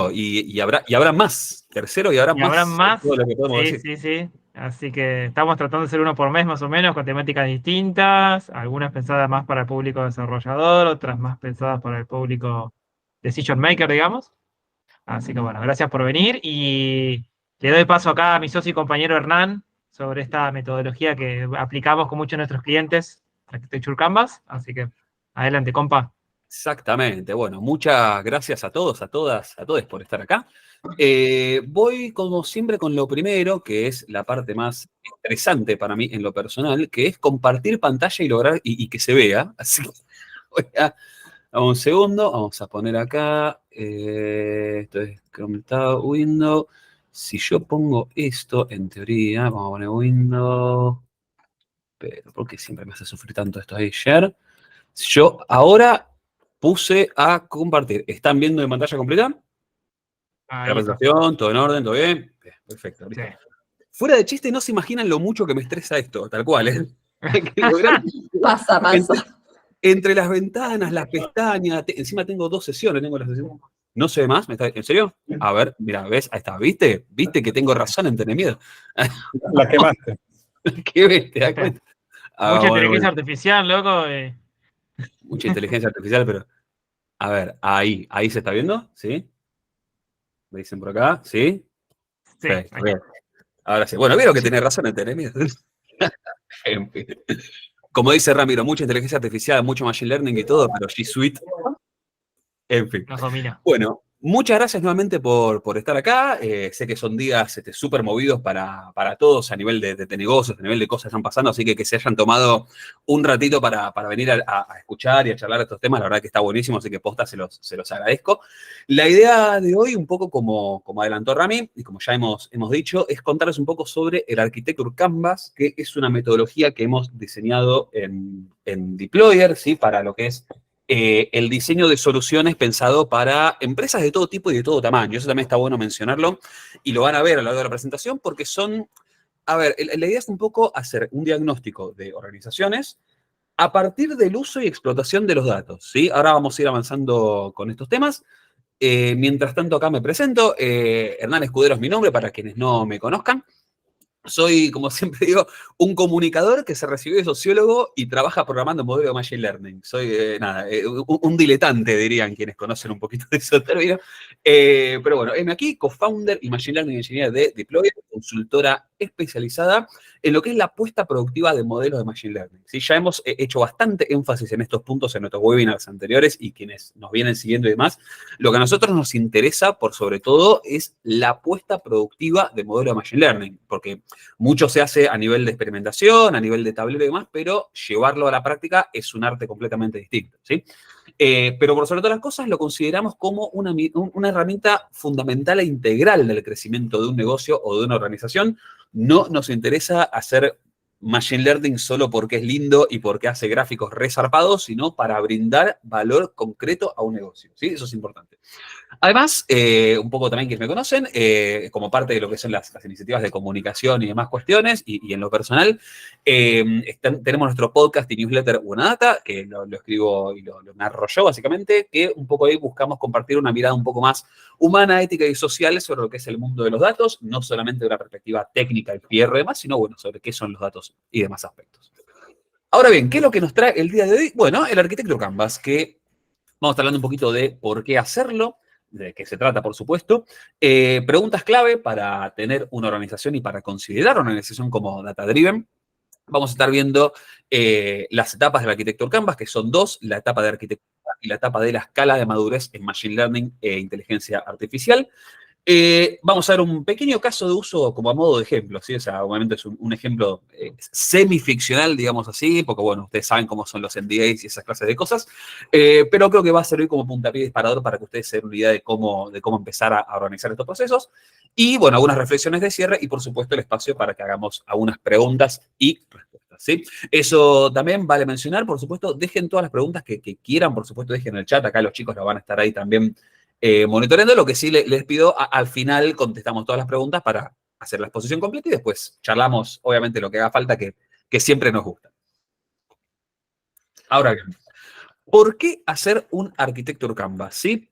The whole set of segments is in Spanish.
tercero y habrá más. Tercero y habrá Y habrá más. más. Todo lo que podemos Sí, decir. sí, sí. Así que estamos tratando de hacer uno por mes más o menos, con temáticas distintas, algunas pensadas más para el público desarrollador, otras más pensadas para el público decision maker, digamos. Así que bueno, gracias por venir y le doy paso acá a mi socio y compañero Hernán sobre esta metodología que aplicamos con muchos de nuestros clientes, Architecture Canvas. Así que adelante, compa. Exactamente. Bueno, muchas gracias a todos, a todas, a todos por estar acá. Voy, como siempre, con lo primero, que es la parte más estresante para mí en lo personal, que es compartir pantalla y lograr y que se vea. Así que dame un segundo, vamos a poner acá. Esto es Chrome Tab, Windows. Si yo pongo esto, en teoría, vamos a poner Windows. Pero, ¿por qué siempre me hace sufrir tanto esto ahí, Share? Yo ahora puse a compartir. ¿Están viendo en pantalla completa? La Ahí está. presentación, todo en orden, todo bien. Bien, perfecto, Sí. listo. Fuera de chiste, no se imaginan lo mucho que me estresa esto, tal cual, ¿eh? Hay que lograr Pasa. entre las ventanas, las pestañas. Encima tengo 2 sesiones, tengo la sesión. ¿No se ve más? ¿En serio? A ver, mira, ¿ves? Ahí está, ¿viste? ¿Viste que tengo razón en tener miedo? La quemaste. ¿Qué ves? ¿Te das ¿Viste? cuenta? Ah, Mucha bueno, inteligencia bueno. artificial, loco. Mucha inteligencia artificial, pero. A ver, ahí se está viendo, ¿sí? Me dicen por acá, ¿sí? Sí, Perfecto, ahí. bien. Ahora sí. Bueno, vieron que tenés razón en tener miedo. En fin. Como dice Ramiro, mucha inteligencia artificial, mucho machine learning y todo, pero G Suite, en fin. Nos domina. Bueno, muchas gracias nuevamente por estar acá. Sé que son días súper movidos para todos a nivel de negocios, a nivel de cosas que están pasando, así que se hayan tomado un ratito para venir a escuchar y a charlar estos temas, la verdad que está buenísimo, así que posta se los agradezco. La idea de hoy, un poco como adelantó Rami, y como ya hemos dicho, es contarles un poco sobre el Architecture Canvas, que es una metodología que hemos diseñado en Deployer, ¿sí? Para lo que es el diseño de soluciones pensado para empresas de todo tipo y de todo tamaño. Eso también está bueno mencionarlo y lo van a ver a lo largo de la presentación porque son, a ver, la idea es un poco hacer un diagnóstico de organizaciones a partir del uso y explotación de los datos, ¿sí? Ahora vamos a ir avanzando con estos temas. Mientras tanto, acá me presento. Hernán Escudero es mi nombre, para quienes no me conozcan. Soy, como siempre digo, un comunicador que se recibió de sociólogo y trabaja programando modelos de Machine Learning. Soy, un diletante, dirían quienes conocen un poquito de esos términos. Pero bueno, heme aquí, co-founder y Machine Learning Engineer de Deployer, consultora especializada en lo que es la puesta productiva de modelos de Machine Learning. ¿Sí? Ya hemos hecho bastante énfasis en estos puntos en nuestros webinars anteriores y quienes nos vienen siguiendo y demás. Lo que a nosotros nos interesa, por sobre todo, es la puesta productiva de modelos de Machine Learning, porque mucho se hace a nivel de experimentación, a nivel de tablero y demás, pero llevarlo a la práctica es un arte completamente distinto, ¿sí? Pero por sobre todas las cosas lo consideramos como una herramienta fundamental e integral del crecimiento de un negocio o de una organización. No nos interesa hacer Machine Learning solo porque es lindo y porque hace gráficos resarpados, sino para brindar valor concreto a un negocio, ¿sí? Eso es importante. Además, un poco también quienes me conocen, como parte de lo que son las iniciativas de comunicación y demás cuestiones, y en lo personal, tenemos nuestro podcast y newsletter Buena Data, que lo escribo y lo narro yo básicamente, que un poco ahí buscamos compartir una mirada un poco más humana, ética y social sobre lo que es el mundo de los datos, no solamente de una perspectiva técnica y PR y demás, sino bueno, sobre qué son los datos y demás aspectos. Ahora bien, ¿qué es lo que nos trae el día de hoy? Bueno, el Architecture Canvas, que vamos a estar hablando un poquito de por qué hacerlo, de qué se trata, por supuesto. Preguntas clave para tener una organización y para considerar una organización como data-driven. Vamos a estar viendo las etapas del Architecture Canvas, que son 2, la etapa de arquitectura y la etapa de la escala de madurez en Machine Learning e inteligencia artificial. Vamos a ver un pequeño caso de uso como a modo de ejemplo, ¿sí? O sea, obviamente es un ejemplo semificcional, digamos así, porque bueno, ustedes saben cómo son los NDAs y esas clases de cosas, pero creo que va a servir como puntapié disparador para que ustedes se den una idea de cómo empezar a organizar estos procesos. Y bueno, algunas reflexiones de cierre y por supuesto el espacio para que hagamos algunas preguntas y respuestas, ¿sí? Eso también vale mencionar, por supuesto, dejen todas las preguntas que quieran, por supuesto, dejen en el chat, acá los chicos lo van a estar ahí también monitoreando. Lo que sí les pido, al final contestamos todas las preguntas para hacer la exposición completa y después charlamos, obviamente, lo que haga falta, que siempre nos gusta. Ahora bien, ¿por qué hacer un Architecture Canvas? ¿Sí?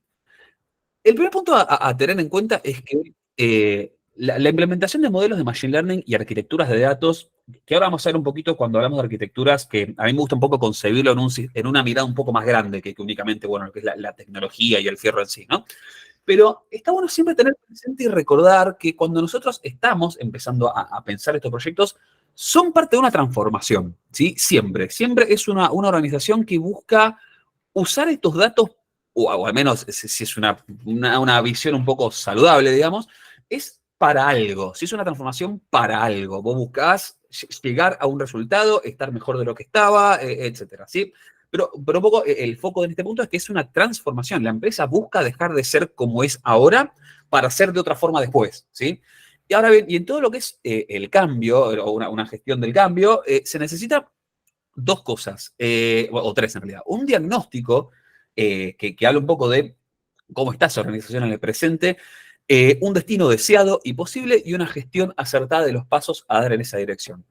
El primer punto a tener en cuenta es que la implementación de modelos de Machine Learning y arquitecturas de datos, que ahora vamos a ver un poquito cuando hablamos de arquitecturas, que a mí me gusta un poco concebirlo en una mirada un poco más grande que únicamente, bueno, lo que es la tecnología y el fierro en sí, ¿no? Pero está bueno siempre tener presente y recordar que cuando nosotros estamos empezando a pensar estos proyectos, son parte de una transformación, ¿sí? Siempre. Siempre es una organización que busca usar estos datos, o al menos si es una visión un poco saludable, digamos, es para algo. Si es una transformación para algo. Vos buscás llegar a un resultado, estar mejor de lo que estaba, etcétera, ¿sí? Pero un poco el foco en este punto es que es una transformación. La empresa busca dejar de ser como es ahora para ser de otra forma después, ¿sí? Y ahora bien, y en todo lo que es el cambio, o una gestión del cambio, se necesita dos cosas, o tres en realidad. Un diagnóstico que habla un poco de cómo está esa organización en el presente, un destino deseado y posible y una gestión acertada de los pasos a dar en esa dirección.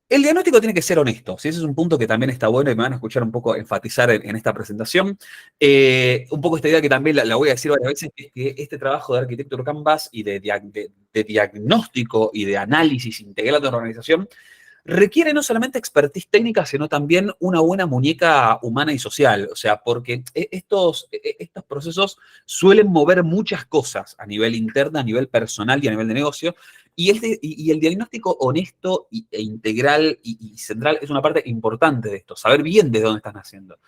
El diagnóstico tiene que ser honesto, ¿sí? Ese es un punto que también está bueno y me van a escuchar un poco enfatizar en esta presentación. Un poco esta idea que también la voy a decir varias veces, es que este trabajo de Architecture Canvas y de diagnóstico y de análisis integral de una organización requiere no solamente expertise técnica, sino también una buena muñeca humana y social. O sea, porque estos procesos suelen mover muchas cosas a nivel interno, a nivel personal y a nivel de negocio. Y el diagnóstico honesto e integral y central es una parte importante de esto. Saber bien desde dónde estás naciendo,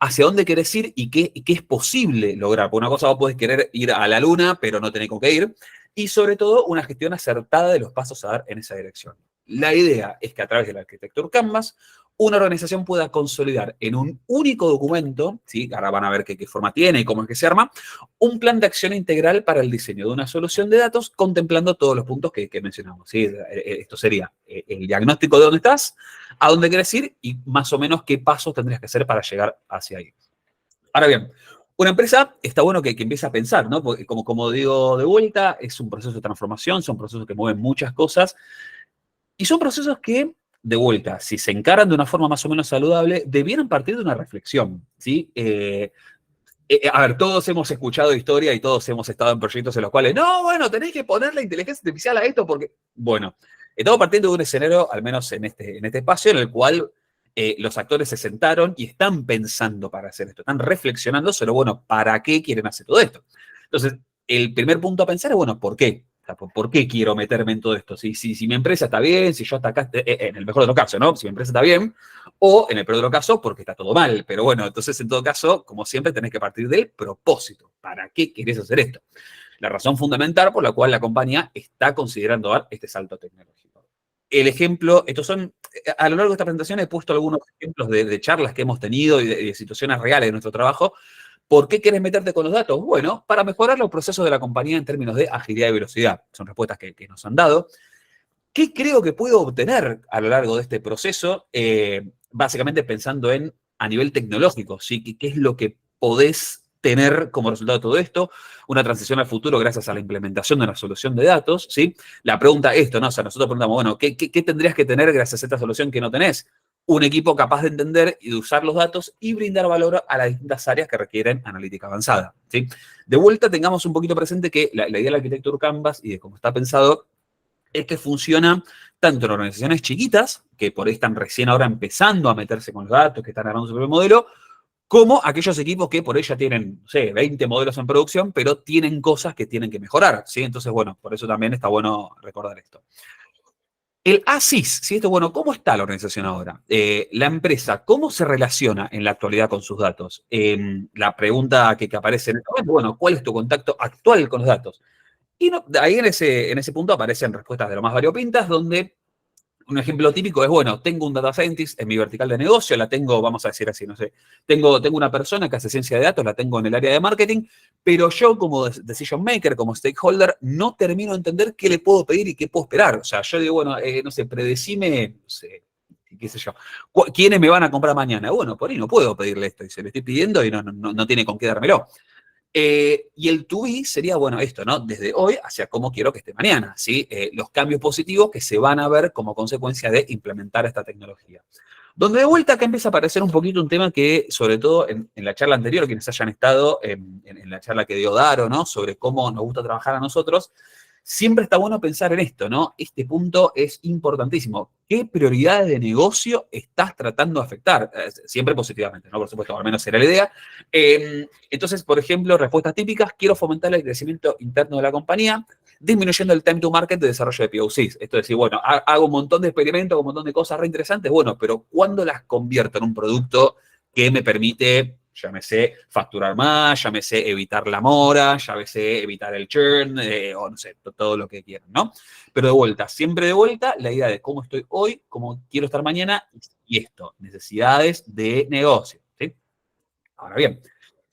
hacia dónde querés ir y qué es posible lograr. Por una cosa, vos podés querer ir a la luna, pero no tenés con qué ir. Y sobre todo, una gestión acertada de los pasos a dar en esa dirección. La idea es que a través del Architecture Canvas, una organización pueda consolidar en un único documento, ¿sí? Ahora van a ver qué forma tiene y cómo es que se arma, un plan de acción integral para el diseño de una solución de datos contemplando todos los puntos que mencionamos, ¿sí? Esto sería el diagnóstico de dónde estás, a dónde quieres ir y más o menos qué pasos tendrías que hacer para llegar hacia ahí. Ahora bien, una empresa está bueno que empiece a pensar, ¿no? Porque como digo de vuelta, es un proceso de transformación, son procesos que mueven muchas cosas y son procesos que, de vuelta, si se encaran de una forma más o menos saludable, debieran partir de una reflexión, ¿sí? A ver, todos hemos escuchado historia y todos hemos estado en proyectos en los cuales, no, bueno, tenés que poner la inteligencia artificial a esto porque, bueno, estamos partiendo de un escenario, al menos en este espacio, en el cual los actores se sentaron y están pensando para hacer esto, están reflexionando sobre, bueno, ¿para qué quieren hacer todo esto? Entonces, el primer punto a pensar es, bueno, ¿por qué? O sea, ¿por qué quiero meterme en todo esto? Si mi empresa está bien, si yo hasta acá, en el mejor de los casos, ¿no? Si mi empresa está bien, o en el peor de los casos, porque está todo mal. Pero bueno, entonces en todo caso, como siempre, tenés que partir del propósito. ¿Para qué querés hacer esto? La razón fundamental por la cual la compañía está considerando dar este salto tecnológico. El ejemplo, estos son, a lo largo de esta presentación he puesto algunos ejemplos de charlas que hemos tenido y de situaciones reales de nuestro trabajo. ¿Por qué quieres meterte con los datos? Bueno, para mejorar los procesos de la compañía en términos de agilidad y velocidad. Son respuestas que nos han dado. ¿Qué creo que puedo obtener a lo largo de este proceso? Básicamente pensando a nivel tecnológico, ¿sí? ¿Qué es lo que podés tener como resultado de todo esto? Una transición al futuro gracias a la implementación de una solución de datos, ¿sí? La pregunta es esto, ¿no? O sea, nosotros preguntamos, bueno, ¿qué tendrías que tener gracias a esta solución que no tenés? Un equipo capaz de entender y de usar los datos y brindar valor a las distintas áreas que requieren analítica avanzada, ¿sí? De vuelta, tengamos un poquito presente que la idea de la Architecture Canvas y de cómo está pensado es que funciona tanto en organizaciones chiquitas, que por ahí están recién ahora empezando a meterse con los datos, que están armando su propio modelo, como aquellos equipos que por ahí ya tienen, no sé, 20 modelos en producción, pero tienen cosas que tienen que mejorar, ¿sí? Entonces, bueno, por eso también está bueno recordar esto. El ASIS, ¿sí? Esto, bueno, ¿cómo está la organización ahora? La empresa, ¿cómo se relaciona en la actualidad con sus datos? La pregunta que aparece en el momento, bueno, ¿cuál es tu contacto actual con los datos? Y no, ahí en ese punto aparecen respuestas de lo más variopintas, donde un ejemplo típico es, bueno, tengo un data scientist en mi vertical de negocio, la tengo, vamos a decir así, no sé, tengo una persona que hace ciencia de datos, la tengo en el área de marketing, pero yo como decision maker, como stakeholder, no termino de entender qué le puedo pedir y qué puedo esperar. O sea, yo digo, bueno, no sé, predecime, no sé, qué sé yo, ¿quiénes me van a comprar mañana? Bueno, por ahí no puedo pedirle esto y se lo estoy pidiendo y no tiene con qué dármelo. Y el to be sería, bueno, esto, ¿no? Desde hoy hacia cómo quiero que esté mañana, ¿sí? Los cambios positivos que se van a ver como consecuencia de implementar esta tecnología. Donde de vuelta acá empieza a aparecer un poquito un tema que, sobre todo en la charla anterior, quienes hayan estado en la charla que dio Daro, ¿no? Sobre cómo nos gusta trabajar a nosotros, siempre está bueno pensar en esto, ¿no? Este punto es importantísimo. ¿Qué prioridades de negocio estás tratando de afectar? Siempre positivamente, ¿no? Por supuesto, al menos será la idea. Entonces, por ejemplo, respuestas típicas, quiero fomentar el crecimiento interno de la compañía, disminuyendo el time to market de desarrollo de POCs. Esto es decir, bueno, hago un montón de experimentos, un montón de cosas re interesantes, bueno, pero ¿cuándo las convierto en un producto que me permite, llámese, facturar más, llámese, evitar la mora, llámese, evitar el churn, o no sé, todo lo que quieran, ¿no? Pero de vuelta, siempre de vuelta, la idea de cómo estoy hoy, cómo quiero estar mañana, y esto, necesidades de negocio, ¿sí? Ahora bien,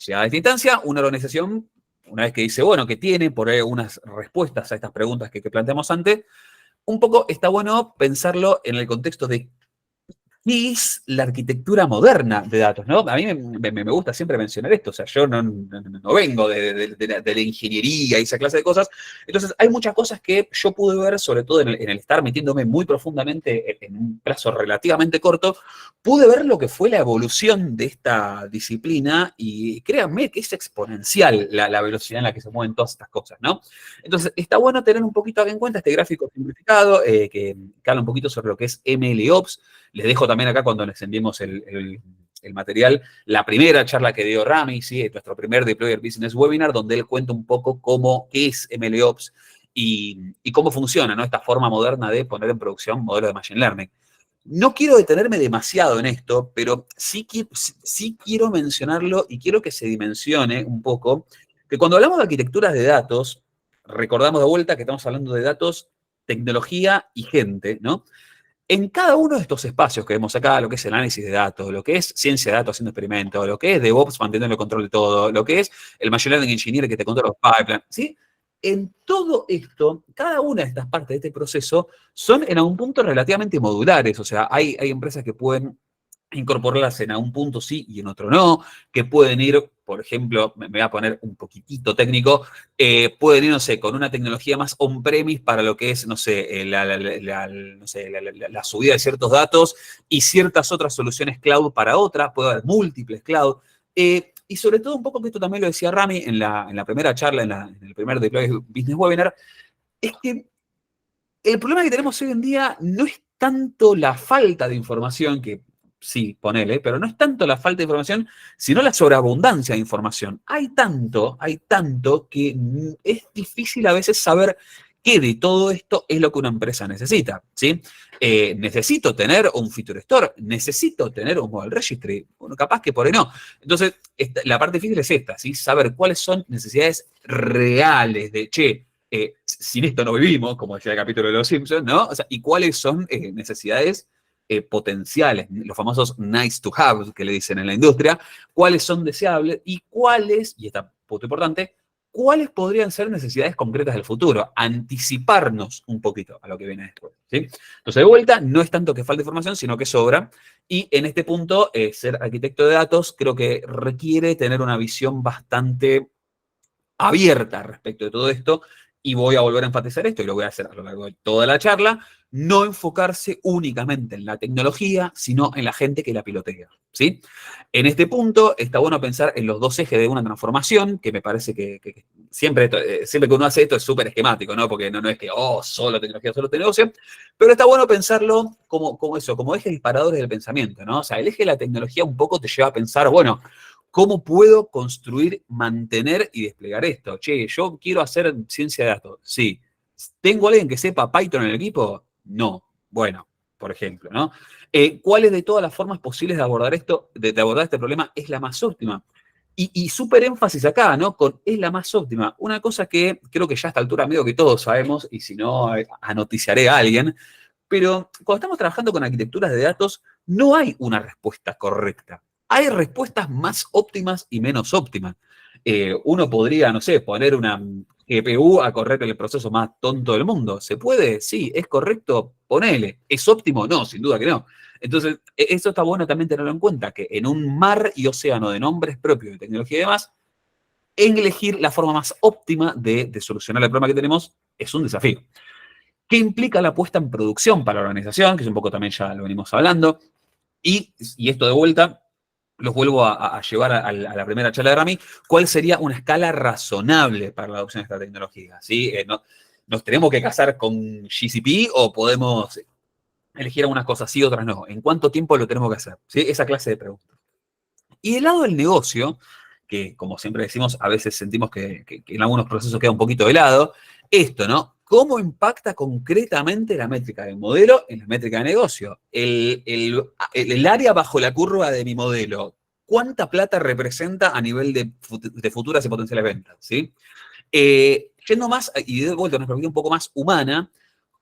llegada a esta instancia, una organización, una vez que dice, bueno, que tiene por ahí unas respuestas a estas preguntas que planteamos antes, un poco está bueno pensarlo en el contexto de qué es la arquitectura moderna de datos, ¿no? A mí me gusta siempre mencionar esto, o sea, yo no vengo de la ingeniería y esa clase de cosas, entonces hay muchas cosas que yo pude ver, sobre todo en el estar metiéndome muy profundamente en un plazo relativamente corto, pude ver lo que fue la evolución de esta disciplina y créanme que es exponencial la velocidad en la que se mueven todas estas cosas, ¿no? Entonces, está bueno tener un poquito acá en cuenta este gráfico simplificado que habla un poquito sobre lo que es MLOps. Les dejo también acá cuando les enviemos el material, la primera charla que dio Rami, ¿sí? Nuestro primer Deployer Business Webinar, donde él cuenta un poco qué es MLOps y cómo funciona, ¿no? Esta forma moderna de poner en producción modelos de Machine Learning. No quiero detenerme demasiado en esto, pero sí quiero mencionarlo y quiero que se dimensione un poco que cuando hablamos de arquitecturas de datos, recordamos de vuelta que estamos hablando de datos, tecnología y gente, ¿no? En cada uno de estos espacios que vemos acá, lo que es el análisis de datos, lo que es ciencia de datos haciendo experimentos, lo que es DevOps manteniendo el control de todo, lo que es el Machine Learning Engineer que te controla los pipelines, ¿sí? En todo esto, cada una de estas partes de este proceso son en algún punto relativamente modulares, o sea, hay empresas que pueden incorporarlas en algún punto sí y en otro no, que pueden ir, por ejemplo, me voy a poner un poquitito técnico, pueden ir, no sé, con una tecnología más on-premise para lo que es, no sé, la subida de ciertos datos y ciertas otras soluciones cloud para otras, puede haber múltiples cloud. Y sobre todo un poco, que esto también lo decía Rami en la primera charla, en el primer Deploy Business Webinar, es que el problema que tenemos hoy en día no es tanto la falta de información, que sí, ponele, pero no es tanto la falta de información, sino la sobreabundancia de información. Hay tanto que es difícil a veces saber qué de todo esto es lo que una empresa necesita, ¿sí? Necesito tener un feature store, necesito tener un model registry, bueno, capaz que por ahí no. Entonces, la parte difícil es esta, ¿sí? Saber cuáles son necesidades reales de, che, sin esto no vivimos, como decía el capítulo de Los Simpsons, ¿no? O sea, y cuáles son necesidades potenciales, los famosos nice to have que le dicen en la industria, cuáles son deseables y cuáles, y esta punto importante, cuáles podrían ser necesidades concretas del futuro, anticiparnos un poquito a lo que viene después, ¿sí? Entonces, de vuelta, no es tanto que falte información, sino que sobra, y en este punto, ser arquitecto de datos creo que requiere tener una visión bastante abierta respecto de todo esto, y voy a volver a enfatizar esto, y lo voy a hacer a lo largo de toda la charla, no enfocarse únicamente en la tecnología, sino en la gente que la pilotea, ¿sí? En este punto está bueno pensar en los dos ejes de una transformación, que me parece que siempre que uno hace esto es súper esquemático, ¿no? Porque no es que, solo tecnología, solo negocio, pero está bueno pensarlo como eso, como ejes disparadores del pensamiento, ¿no? O sea, el eje de la tecnología un poco te lleva a pensar, bueno, ¿cómo puedo construir, mantener y desplegar esto? Che, yo quiero hacer ciencia de datos. Sí. ¿Tengo alguien que sepa Python en el equipo? No. Bueno, por ejemplo, ¿no? ¿Cuáles de todas las formas posibles de abordar esto, de abordar este problema, es la más óptima? Y súper énfasis acá, ¿no? Con es la más óptima. Una cosa que creo que ya a esta altura medio que todos sabemos, y si no, anoticiaré a alguien, pero cuando estamos trabajando con arquitecturas de datos, no hay una respuesta correcta. Hay respuestas más óptimas y menos óptimas. Uno podría, no sé, poner una GPU a correr el proceso más tonto del mundo. ¿Se puede? Sí. ¿Es correcto? Ponele. ¿Es óptimo? No, sin duda que no. Entonces, eso está bueno también tenerlo en cuenta, que en un mar y océano de nombres propios de tecnología y demás, elegir la forma más óptima de solucionar el problema que tenemos es un desafío. ¿Qué implica la puesta en producción para la organización? Que es un poco también ya lo venimos hablando. Y esto de vuelta, los vuelvo a llevar a la primera charla de Rami, ¿cuál sería una escala razonable para la adopción de esta tecnología? ¿Sí? ¿Nos tenemos que casar con GCP o podemos elegir algunas cosas sí, otras no? ¿En cuánto tiempo lo tenemos que hacer? ¿Sí? Esa clase de preguntas. Y del lado del negocio, que como siempre decimos, a veces sentimos que en algunos procesos queda un poquito de lado, esto, ¿no? ¿Cómo impacta concretamente la métrica del modelo en la métrica de negocio? El área bajo la curva de mi modelo, ¿cuánta plata representa a nivel de futuras y potenciales ventas? ¿Sí? Yendo más, y de vuelta a una perspectiva un poco más humana,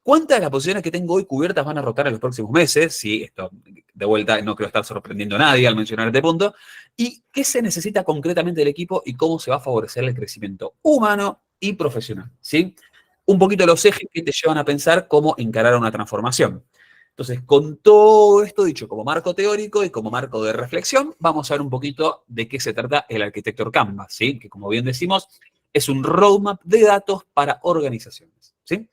¿cuántas de las posiciones que tengo hoy cubiertas van a rotar en los próximos meses? Sí, esto, de vuelta, no creo estar sorprendiendo a nadie al mencionar este punto. ¿Y qué se necesita concretamente del equipo y cómo se va a favorecer el crecimiento humano y profesional? ¿Sí? Un poquito los ejes que te llevan a pensar cómo encarar una transformación. Entonces, con todo esto dicho como marco teórico y como marco de reflexión, vamos a ver un poquito de qué se trata el Architecture Canvas, ¿sí? Que como bien decimos, es un roadmap de datos para organizaciones, ¿sí?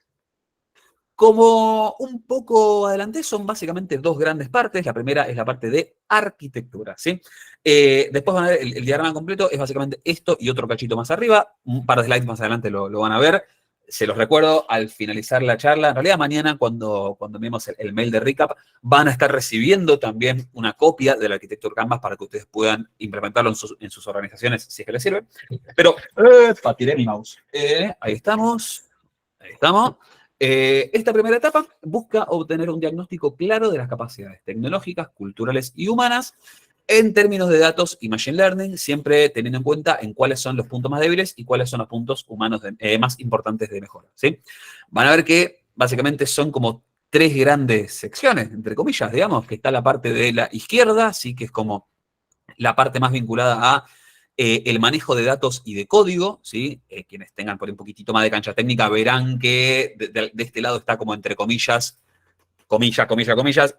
Como un poco adelanté, son básicamente dos grandes partes. La primera es la parte de arquitectura, ¿sí? Después van a ver el diagrama completo, es básicamente esto y otro cachito más arriba. Un par de slides más adelante lo van a ver. Se los recuerdo al finalizar la charla. En realidad, mañana, cuando enviemos el mail de recap, van a estar recibiendo también una copia del Architecture Canvas para que ustedes puedan implementarlo en sus organizaciones, si es que les sirve. Pero, tiré mi mouse. Ahí estamos. Ahí estamos. Esta primera etapa busca obtener un diagnóstico claro de las capacidades tecnológicas, culturales y humanas en términos de datos y machine learning, siempre teniendo en cuenta en cuáles son los puntos más débiles y cuáles son los puntos humanos más importantes de mejora, ¿sí? Van a ver que básicamente son como tres grandes secciones, entre comillas, digamos, que está la parte de la izquierda, sí, que es como la parte más vinculada a el manejo de datos y de código, ¿sí? Quienes tengan por un poquitito más de cancha técnica verán que de este lado está como entre comillas,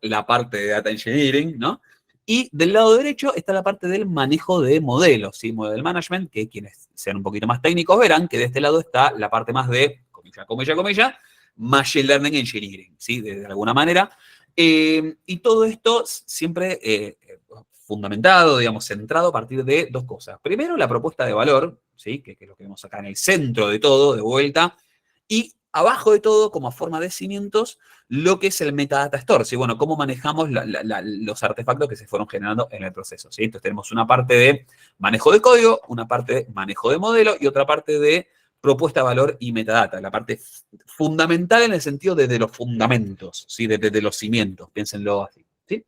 la parte de data engineering, ¿no? Y del lado derecho está la parte del manejo de modelos, ¿sí? Model management, que quienes sean un poquito más técnicos verán que de este lado está la parte más de, machine learning engineering, ¿sí? De alguna manera. Y todo esto siempre fundamentado, digamos, centrado a partir de dos cosas. Primero, la propuesta de valor, ¿sí? Que es lo que vemos acá en el centro de todo, de vuelta, y abajo de todo, como forma de cimientos, lo que es el metadata store, ¿sí? Bueno, cómo manejamos los artefactos que se fueron generando en el proceso, ¿sí? Entonces tenemos una parte de manejo de código, una parte de manejo de modelo y otra parte de propuesta de valor y metadata, la parte fundamental en el sentido de los fundamentos, ¿sí? De los cimientos, piénsenlo así, ¿sí?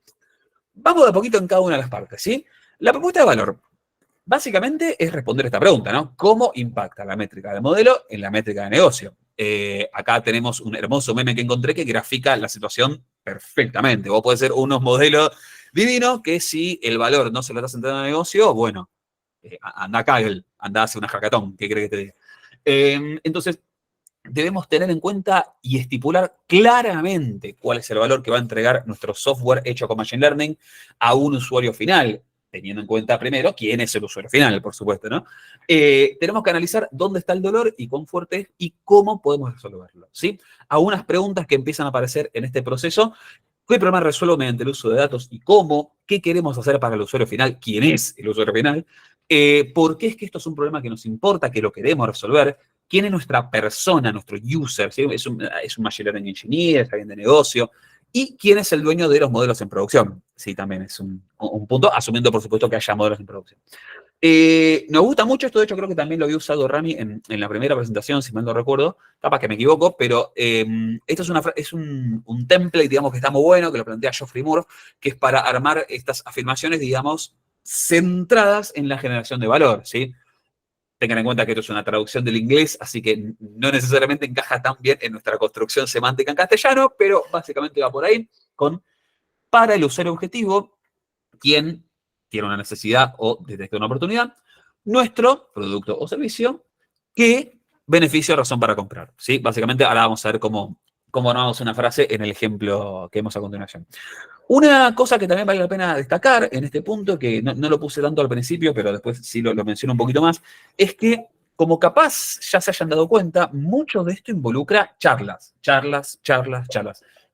Vamos de a poquito en cada una de las partes, ¿sí? La propuesta de valor, básicamente, es responder esta pregunta, ¿no? ¿Cómo impacta la métrica de modelo en la métrica de negocio? Acá tenemos un hermoso meme que encontré que grafica la situación perfectamente. Vos podés ser unos modelos divinos que si el valor no se lo estás entrando en el negocio, bueno, anda acá, anda a hacer una hackathon, ¿qué crees que te diga? Entonces, debemos tener en cuenta y estipular claramente cuál es el valor que va a entregar nuestro software hecho con Machine Learning a un usuario final, teniendo en cuenta primero quién es el usuario final, por supuesto, ¿no? Tenemos que analizar dónde está el dolor y cuán fuerte es y cómo podemos resolverlo, ¿sí? Algunas preguntas que empiezan a aparecer en este proceso. ¿Qué problema resuelvo mediante el uso de datos y cómo? ¿Qué queremos hacer para el usuario final? ¿Quién es el usuario final? ¿Por qué es que esto es un problema que nos importa, que lo queremos resolver? ¿Quién es nuestra persona, nuestro user? ¿Sí? ¿Es un machine learning engineer, es alguien de negocio? ¿Y quién es el dueño de los modelos en producción? Sí, también es un punto, asumiendo, por supuesto, que haya modelos en producción. Nos gusta mucho esto, de hecho creo que también lo había usado Rami en la primera presentación, si mal no recuerdo, capaz que me equivoco, pero esto es un template, digamos, que está muy bueno, que lo plantea Geoffrey Moore, que es para armar estas afirmaciones, digamos, centradas en la generación de valor, ¿sí? Tengan en cuenta que esto es una traducción del inglés, así que no necesariamente encaja tan bien en nuestra construcción semántica en castellano, pero básicamente va por ahí con para el usuario objetivo, quien tiene una necesidad o detecta una oportunidad, nuestro producto o servicio, qué beneficio o razón para comprar, ¿sí? Básicamente ahora vamos a ver cómo cómo armamos una frase en el ejemplo que vemos a continuación. Una cosa que también vale la pena destacar en este punto, que no lo puse tanto al principio, pero después sí lo menciono un poquito más, es que, como capaz ya se hayan dado cuenta, mucho de esto involucra charlas,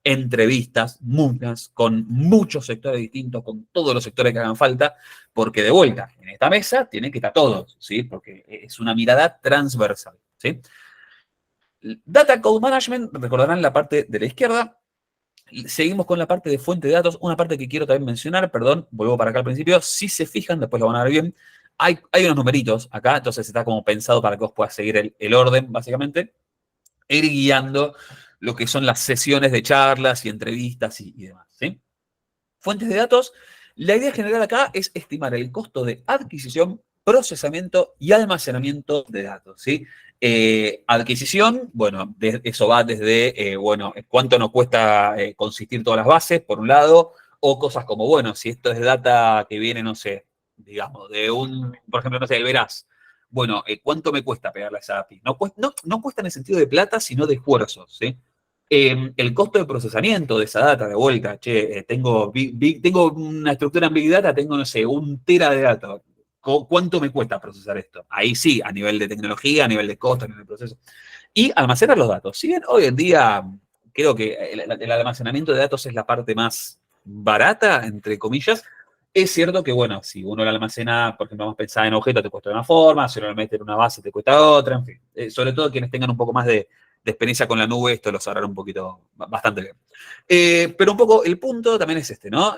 entrevistas, muchas, con muchos sectores distintos, con todos los sectores que hagan falta, porque de vuelta, en esta mesa tienen que estar todos, ¿sí? Porque es una mirada transversal, ¿sí? Data Code Management, recordarán la parte de la izquierda. Seguimos con la parte de fuente de datos, una parte que quiero también mencionar, perdón, vuelvo para acá al principio, si se fijan, después lo van a ver bien, hay unos numeritos acá, entonces está como pensado para que vos puedas seguir el orden, básicamente, e ir guiando lo que son las sesiones de charlas y entrevistas y demás, ¿sí? Fuentes de datos, la idea general acá es estimar el costo de adquisición, procesamiento y almacenamiento de datos, ¿sí? Adquisición, bueno, eso va desde, bueno, cuánto nos cuesta consistir todas las bases, por un lado, o cosas como, bueno, si esto es data que viene, no sé, digamos, de por ejemplo, no sé, el Veraz. Bueno, ¿cuánto me cuesta pegarle a esa API? No cuesta en el sentido de plata, sino de esfuerzos, ¿sí? El costo de procesamiento de esa data, de vuelta, tengo una estructura en Big Data, tengo, no sé, 1 tera de datos. ¿Cuánto me cuesta procesar esto? Ahí sí, a nivel de tecnología, a nivel de costo, a nivel de proceso. Y almacenar los datos. Si bien hoy en día creo que el almacenamiento de datos es la parte más barata, entre comillas, es cierto que, bueno, si uno lo almacena, por ejemplo, vamos a pensar en objetos, te cuesta de una forma, si uno lo mete en una base, te cuesta otra, en fin. Sobre todo quienes tengan un poco más de experiencia con la nube, esto lo sabrán un poquito, bastante bien. Pero un poco el punto también es este, ¿no?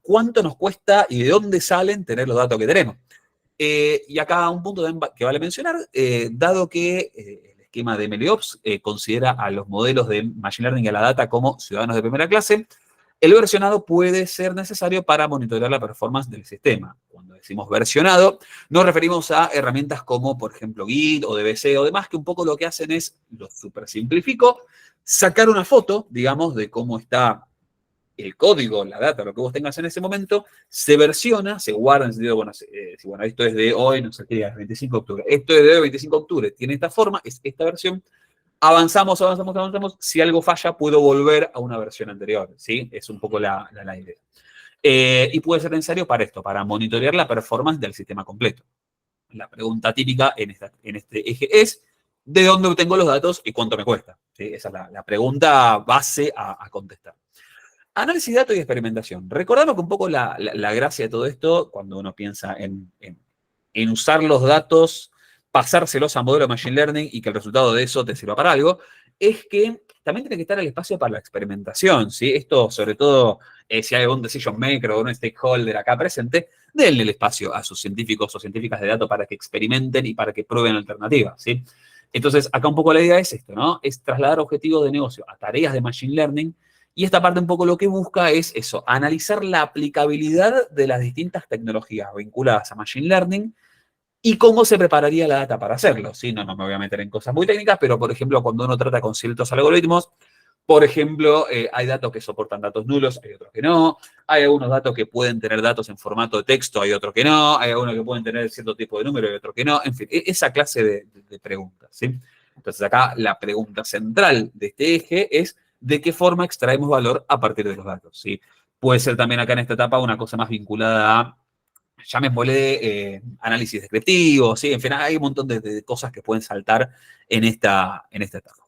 ¿Cuánto nos cuesta y de dónde salen tener los datos que tenemos? Y acá un punto que vale mencionar, dado que el esquema de MLOps considera a los modelos de Machine Learning y a la data como ciudadanos de primera clase, el versionado puede ser necesario para monitorear la performance del sistema. Cuando decimos versionado, nos referimos a herramientas como, por ejemplo, Git o DBC o demás, que un poco lo que hacen es, lo súper simplifico, sacar una foto, digamos, de cómo está el código, la data, lo que vos tengas en ese momento, se versiona, se guarda en el sentido, bueno, bueno, esto es de hoy, no sé qué día, 25 de octubre, esto es de hoy, 25 de octubre, tiene esta forma, es esta versión. Avanzamos. Si algo falla, puedo volver a una versión anterior, ¿sí? Es un poco la idea. Y puede ser necesario para esto, para monitorear la performance del sistema completo. La pregunta típica en este eje es, ¿de dónde obtengo los datos y cuánto me cuesta? ¿Sí? Esa es la pregunta base a contestar. Análisis de datos y experimentación. Recordamos que un poco la gracia de todo esto, cuando uno piensa en usar los datos, pasárselos a modelos de Machine Learning y que el resultado de eso te sirva para algo, es que también tiene que estar el espacio para la experimentación, ¿sí? Esto, sobre todo, si hay algún decision maker o un stakeholder acá presente, denle el espacio a sus científicos o científicas de datos para que experimenten y para que prueben alternativas, ¿sí? Entonces, acá un poco la idea es esto, ¿no? Es trasladar objetivos de negocio a tareas de Machine Learning. Y esta parte un poco lo que busca es eso, analizar la aplicabilidad de las distintas tecnologías vinculadas a Machine Learning y cómo se prepararía la data para hacerlo. ¿Sí? No me voy a meter en cosas muy técnicas, pero por ejemplo, cuando uno trata con ciertos algoritmos, por ejemplo, hay datos que soportan datos nulos, hay otros que no. Hay algunos datos que pueden tener datos en formato de texto, hay otros que no. Hay algunos que pueden tener cierto tipo de número y otros que no. En fin, esa clase de preguntas. ¿Sí? Entonces acá la pregunta central de este eje es de qué forma extraemos valor a partir de los datos. ¿Sí? Puede ser también acá en esta etapa una cosa más vinculada a, llamémosle, análisis descriptivo, ¿sí? En fin, hay un montón de cosas que pueden saltar en esta etapa.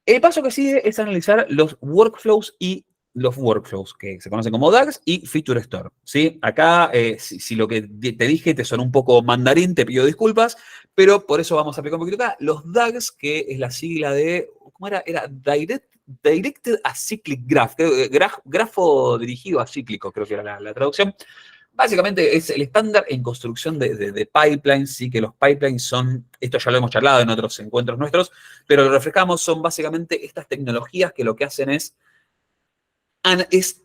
El paso que sigue es analizar los workflows que se conocen como DAGs y Feature Store, ¿sí? Acá, si lo que te dije te sonó un poco mandarín, te pido disculpas, pero por eso vamos a aplicar un poquito acá. Los DAGs, que es la sigla de, ¿cómo era? Era Directed Acyclic Graph, grafo dirigido a cíclico, creo que era la traducción. Básicamente es el estándar en construcción de pipelines, sí, que los pipelines son, esto ya lo hemos charlado en otros encuentros nuestros, pero lo refrescamos, son básicamente estas tecnologías que lo que hacen es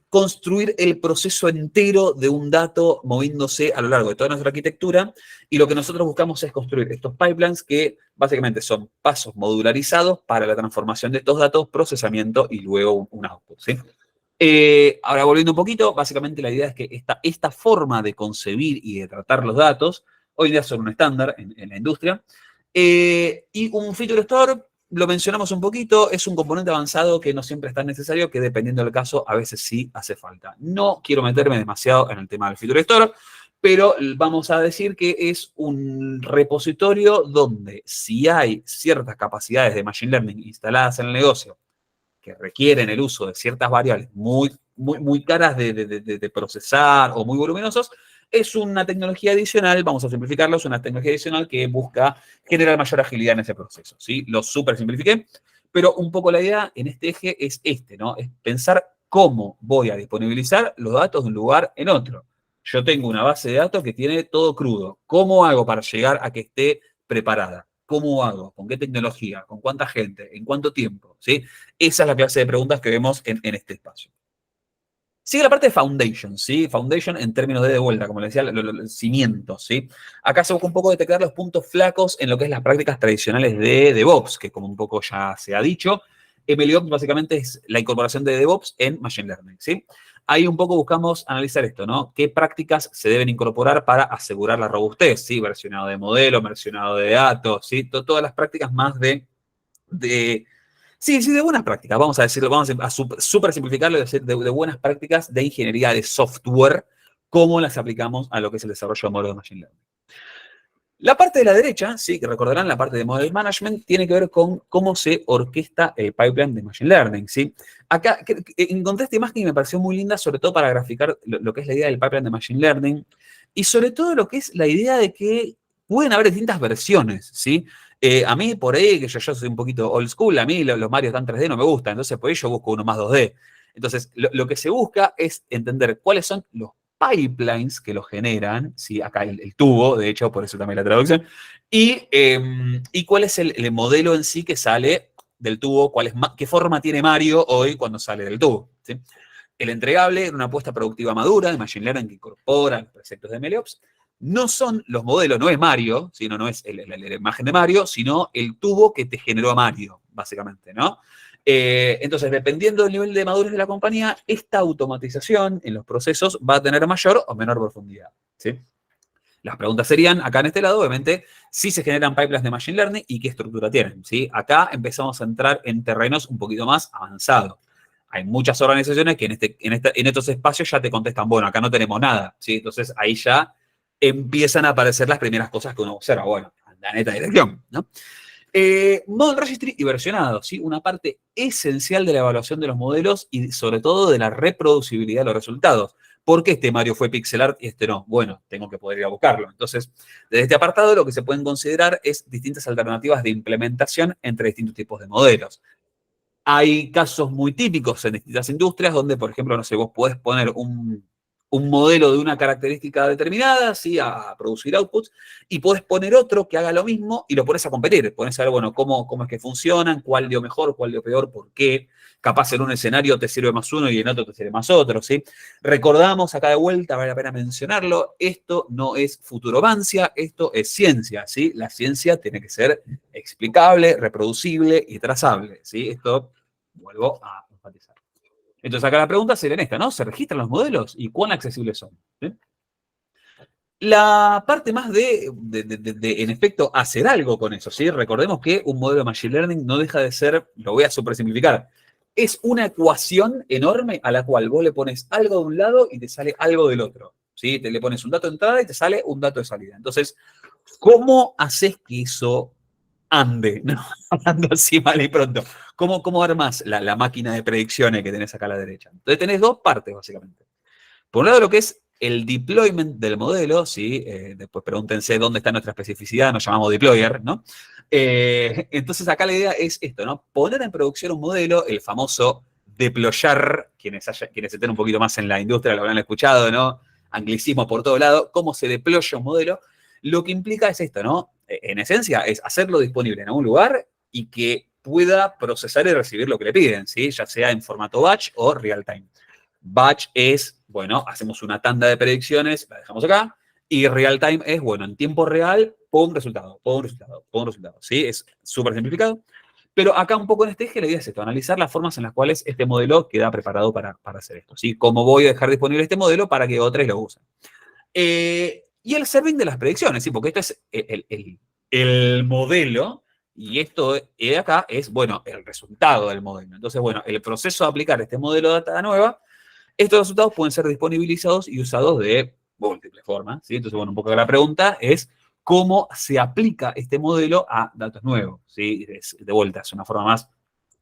construir el proceso entero de un dato moviéndose a lo largo de toda nuestra arquitectura, y lo que nosotros buscamos es construir estos pipelines que básicamente son pasos modularizados para la transformación de estos datos, procesamiento y luego un output, ¿sí? Ahora, volviendo un poquito, básicamente la idea es que esta forma de concebir y de tratar los datos, hoy en día son un estándar en la industria. Y un Feature Store, lo mencionamos un poquito, es un componente avanzado que no siempre es tan necesario, que dependiendo del caso, a veces sí hace falta. No quiero meterme demasiado en el tema del Feature Store, pero vamos a decir que es un repositorio donde si hay ciertas capacidades de Machine Learning instaladas en el negocio que requieren el uso de ciertas variables muy caras de procesar o muy voluminosos, es una tecnología adicional, vamos a simplificarlo, es una tecnología adicional que busca generar mayor agilidad en ese proceso, ¿sí? Lo súper simplifiqué, pero un poco la idea en este eje es ¿no? Es pensar cómo voy a disponibilizar los datos de un lugar en otro. Yo tengo una base de datos que tiene todo crudo. ¿Cómo hago para llegar a que esté preparada? ¿Cómo hago? ¿Con qué tecnología? ¿Con cuánta gente? ¿En cuánto tiempo? ¿Sí? Esa es la clase de preguntas que vemos en este espacio. Sigue la parte de foundation, ¿sí? Foundation en términos de vuelta, como les decía, los cimientos, ¿sí? Acá se busca un poco detectar los puntos flacos en lo que es las prácticas tradicionales de DevOps, que como un poco ya se ha dicho, MLOps básicamente es la incorporación de DevOps en Machine Learning, ¿sí? Ahí un poco buscamos analizar esto, ¿no? ¿Qué prácticas se deben incorporar para asegurar la robustez, ¿sí? Versionado de modelo, versionado de datos, ¿sí? Todas las prácticas más de sí, de buenas prácticas, vamos a decirlo, vamos a súper simplificarlo y decir de buenas prácticas de ingeniería de software, cómo las aplicamos a lo que es el desarrollo de modelos de Machine Learning. La parte de la derecha, sí, que recordarán, la parte de Model Management, tiene que ver con cómo se orquesta el pipeline de Machine Learning, ¿sí? Acá encontré esta imagen y me pareció muy linda, sobre todo para graficar lo que es la idea del pipeline de Machine Learning y sobre todo lo que es la idea de que pueden haber distintas versiones, ¿sí? A mí, por ahí, que yo soy un poquito old school, a mí los Mario tan 3D no me gustan, entonces por ahí yo busco uno más 2D. Entonces, lo que se busca es entender cuáles son los pipelines que lo generan, ¿sí? Acá el tubo, de hecho, por eso también la traducción, y cuál es el modelo en sí que sale del tubo, qué forma tiene Mario hoy cuando sale del tubo, ¿sí? El entregable era una apuesta productiva madura de Machine Learning que incorpora los preceptos de MLOps. No son los modelos, no es Mario, sino no es la imagen de Mario, sino el tubo que te generó a Mario, básicamente, ¿no? Entonces, dependiendo del nivel de madurez de la compañía, esta automatización en los procesos va a tener mayor o menor profundidad, ¿sí? Las preguntas serían, acá en este lado, obviamente, si se generan pipelines de Machine Learning y qué estructura tienen, ¿sí? Acá empezamos a entrar en terrenos un poquito más avanzados. Hay muchas organizaciones que en estos espacios ya te contestan, bueno, acá no tenemos nada, ¿sí? Entonces, ahí ya empiezan a aparecer las primeras cosas que uno observa. Bueno, anda en esta dirección, ¿no? Model Registry y versionado, ¿sí? Una parte esencial de la evaluación de los modelos y sobre todo de la reproducibilidad de los resultados. ¿Por qué este Mario fue pixel art y este no? Bueno, tengo que poder ir a buscarlo. Entonces, desde este apartado lo que se pueden considerar es distintas alternativas de implementación entre distintos tipos de modelos. Hay casos muy típicos en distintas industrias donde, por ejemplo, no sé, vos podés poner un modelo de una característica determinada, ¿sí? A producir outputs, y podés poner otro que haga lo mismo y lo pones a competir. Pones a ver, bueno, cómo es que funcionan, cuál dio mejor, cuál dio peor, por qué. Capaz en un escenario te sirve más uno y en otro te sirve más otro, ¿sí? Recordamos acá de vuelta, vale la pena mencionarlo, esto no es futuromancia, esto es ciencia, ¿sí? La ciencia tiene que ser explicable, reproducible y trazable, ¿sí? Esto vuelvo a enfatizar. Entonces acá la pregunta sería esta, ¿no? ¿Se registran los modelos y cuán accesibles son? ¿Sí? La parte más en efecto, hacer algo con eso, ¿sí? Recordemos que un modelo de Machine Learning no deja de ser, lo voy a supersimplificar, es una ecuación enorme a la cual vos le pones algo de un lado y te sale algo del otro, ¿sí? Te le pones un dato de entrada y te sale un dato de salida. Entonces, ¿cómo haces que eso ande? ¿No? Hablando así mal y pronto. ¿Cómo armas la máquina de predicciones que tenés acá a la derecha? Entonces tenés dos partes, básicamente. Por un lado, lo que es el deployment del modelo, ¿sí? Después pregúntense dónde está nuestra especificidad, nos llamamos deployer, ¿no? Entonces acá la idea es esto, ¿no? Poner en producción un modelo, el famoso deployar, quienes estén un poquito más en la industria lo habrán escuchado, ¿no? Anglicismo por todo lado, cómo se deploya un modelo, lo que implica es esto, ¿no? En esencia, es hacerlo disponible en algún lugar y que pueda procesar y recibir lo que le piden, ¿sí? Ya sea en formato batch o real time. Batch es, bueno, hacemos una tanda de predicciones, la dejamos acá, y real time es, bueno, en tiempo real, pum, resultado, pum, resultado, pum, resultado, ¿sí? Es súper simplificado. Pero acá un poco en este eje la idea es esto, analizar las formas en las cuales este modelo queda preparado para hacer esto, ¿sí? Cómo voy a dejar disponible este modelo para que otros lo usen. Y el serving de las predicciones, ¿sí? Porque esto es el modelo Y esto de acá es, bueno, el resultado del modelo. Entonces, bueno, el proceso de aplicar este modelo de data nueva, estos resultados pueden ser disponibilizados y usados de múltiples formas, ¿sí? Entonces, bueno, un poco la pregunta es cómo se aplica este modelo a datos nuevos, ¿sí? De vuelta, es una forma más...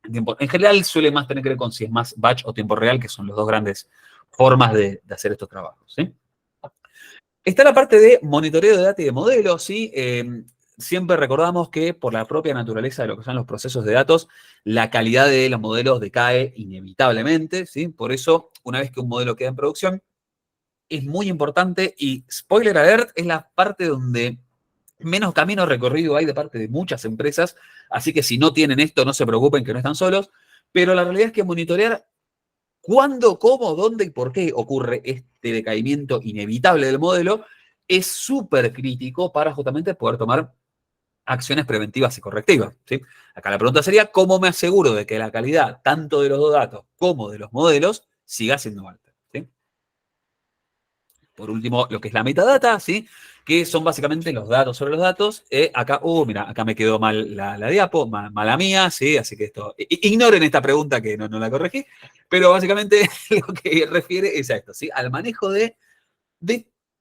En general suele más tener que ver con si es más batch o tiempo real, que son las dos grandes formas de hacer estos trabajos, ¿sí? Está la parte de monitoreo de data y de modelos, ¿sí? Siempre recordamos que por la propia naturaleza de lo que son los procesos de datos, la calidad de los modelos decae inevitablemente, ¿sí? Por eso, una vez que un modelo queda en producción, es muy importante y, spoiler alert, es la parte donde menos camino recorrido hay de parte de muchas empresas, así que si no tienen esto, no se preocupen que no están solos, pero la realidad es que monitorear cuándo, cómo, dónde y por qué ocurre este decaimiento inevitable del modelo es súper crítico para justamente poder tomar acciones preventivas y correctivas, ¿sí? Acá la pregunta sería, ¿cómo me aseguro de que la calidad tanto de los datos como de los modelos siga siendo alta? ¿Sí? Por último, lo que es la metadata, ¿sí? Que son básicamente los datos sobre los datos. Acá, mira, acá me quedó mal la diapo, mala mía, ¿sí? Así que esto, ignoren esta pregunta que no la corregí, pero básicamente lo que refiere es a esto, ¿sí? Al manejo de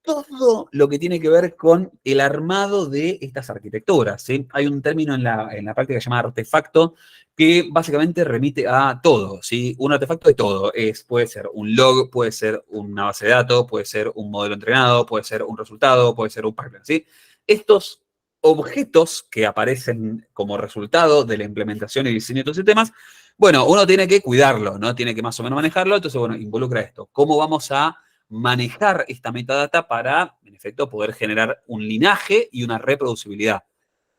todo lo que tiene que ver con el armado de estas arquitecturas, ¿sí? Hay un término en la práctica que se llama artefacto, que básicamente remite a todo, ¿sí? Un artefacto de todo. Puede ser un log, puede ser una base de datos, puede ser un modelo entrenado, puede ser un resultado, puede ser un pipeline, ¿sí? Estos objetos que aparecen como resultado de la implementación y diseño de estos sistemas, bueno, uno tiene que cuidarlo, ¿no? Tiene que más o menos manejarlo, entonces, bueno, involucra esto. ¿Cómo vamos a manejar esta metadata para, en efecto, poder generar un linaje y una reproducibilidad?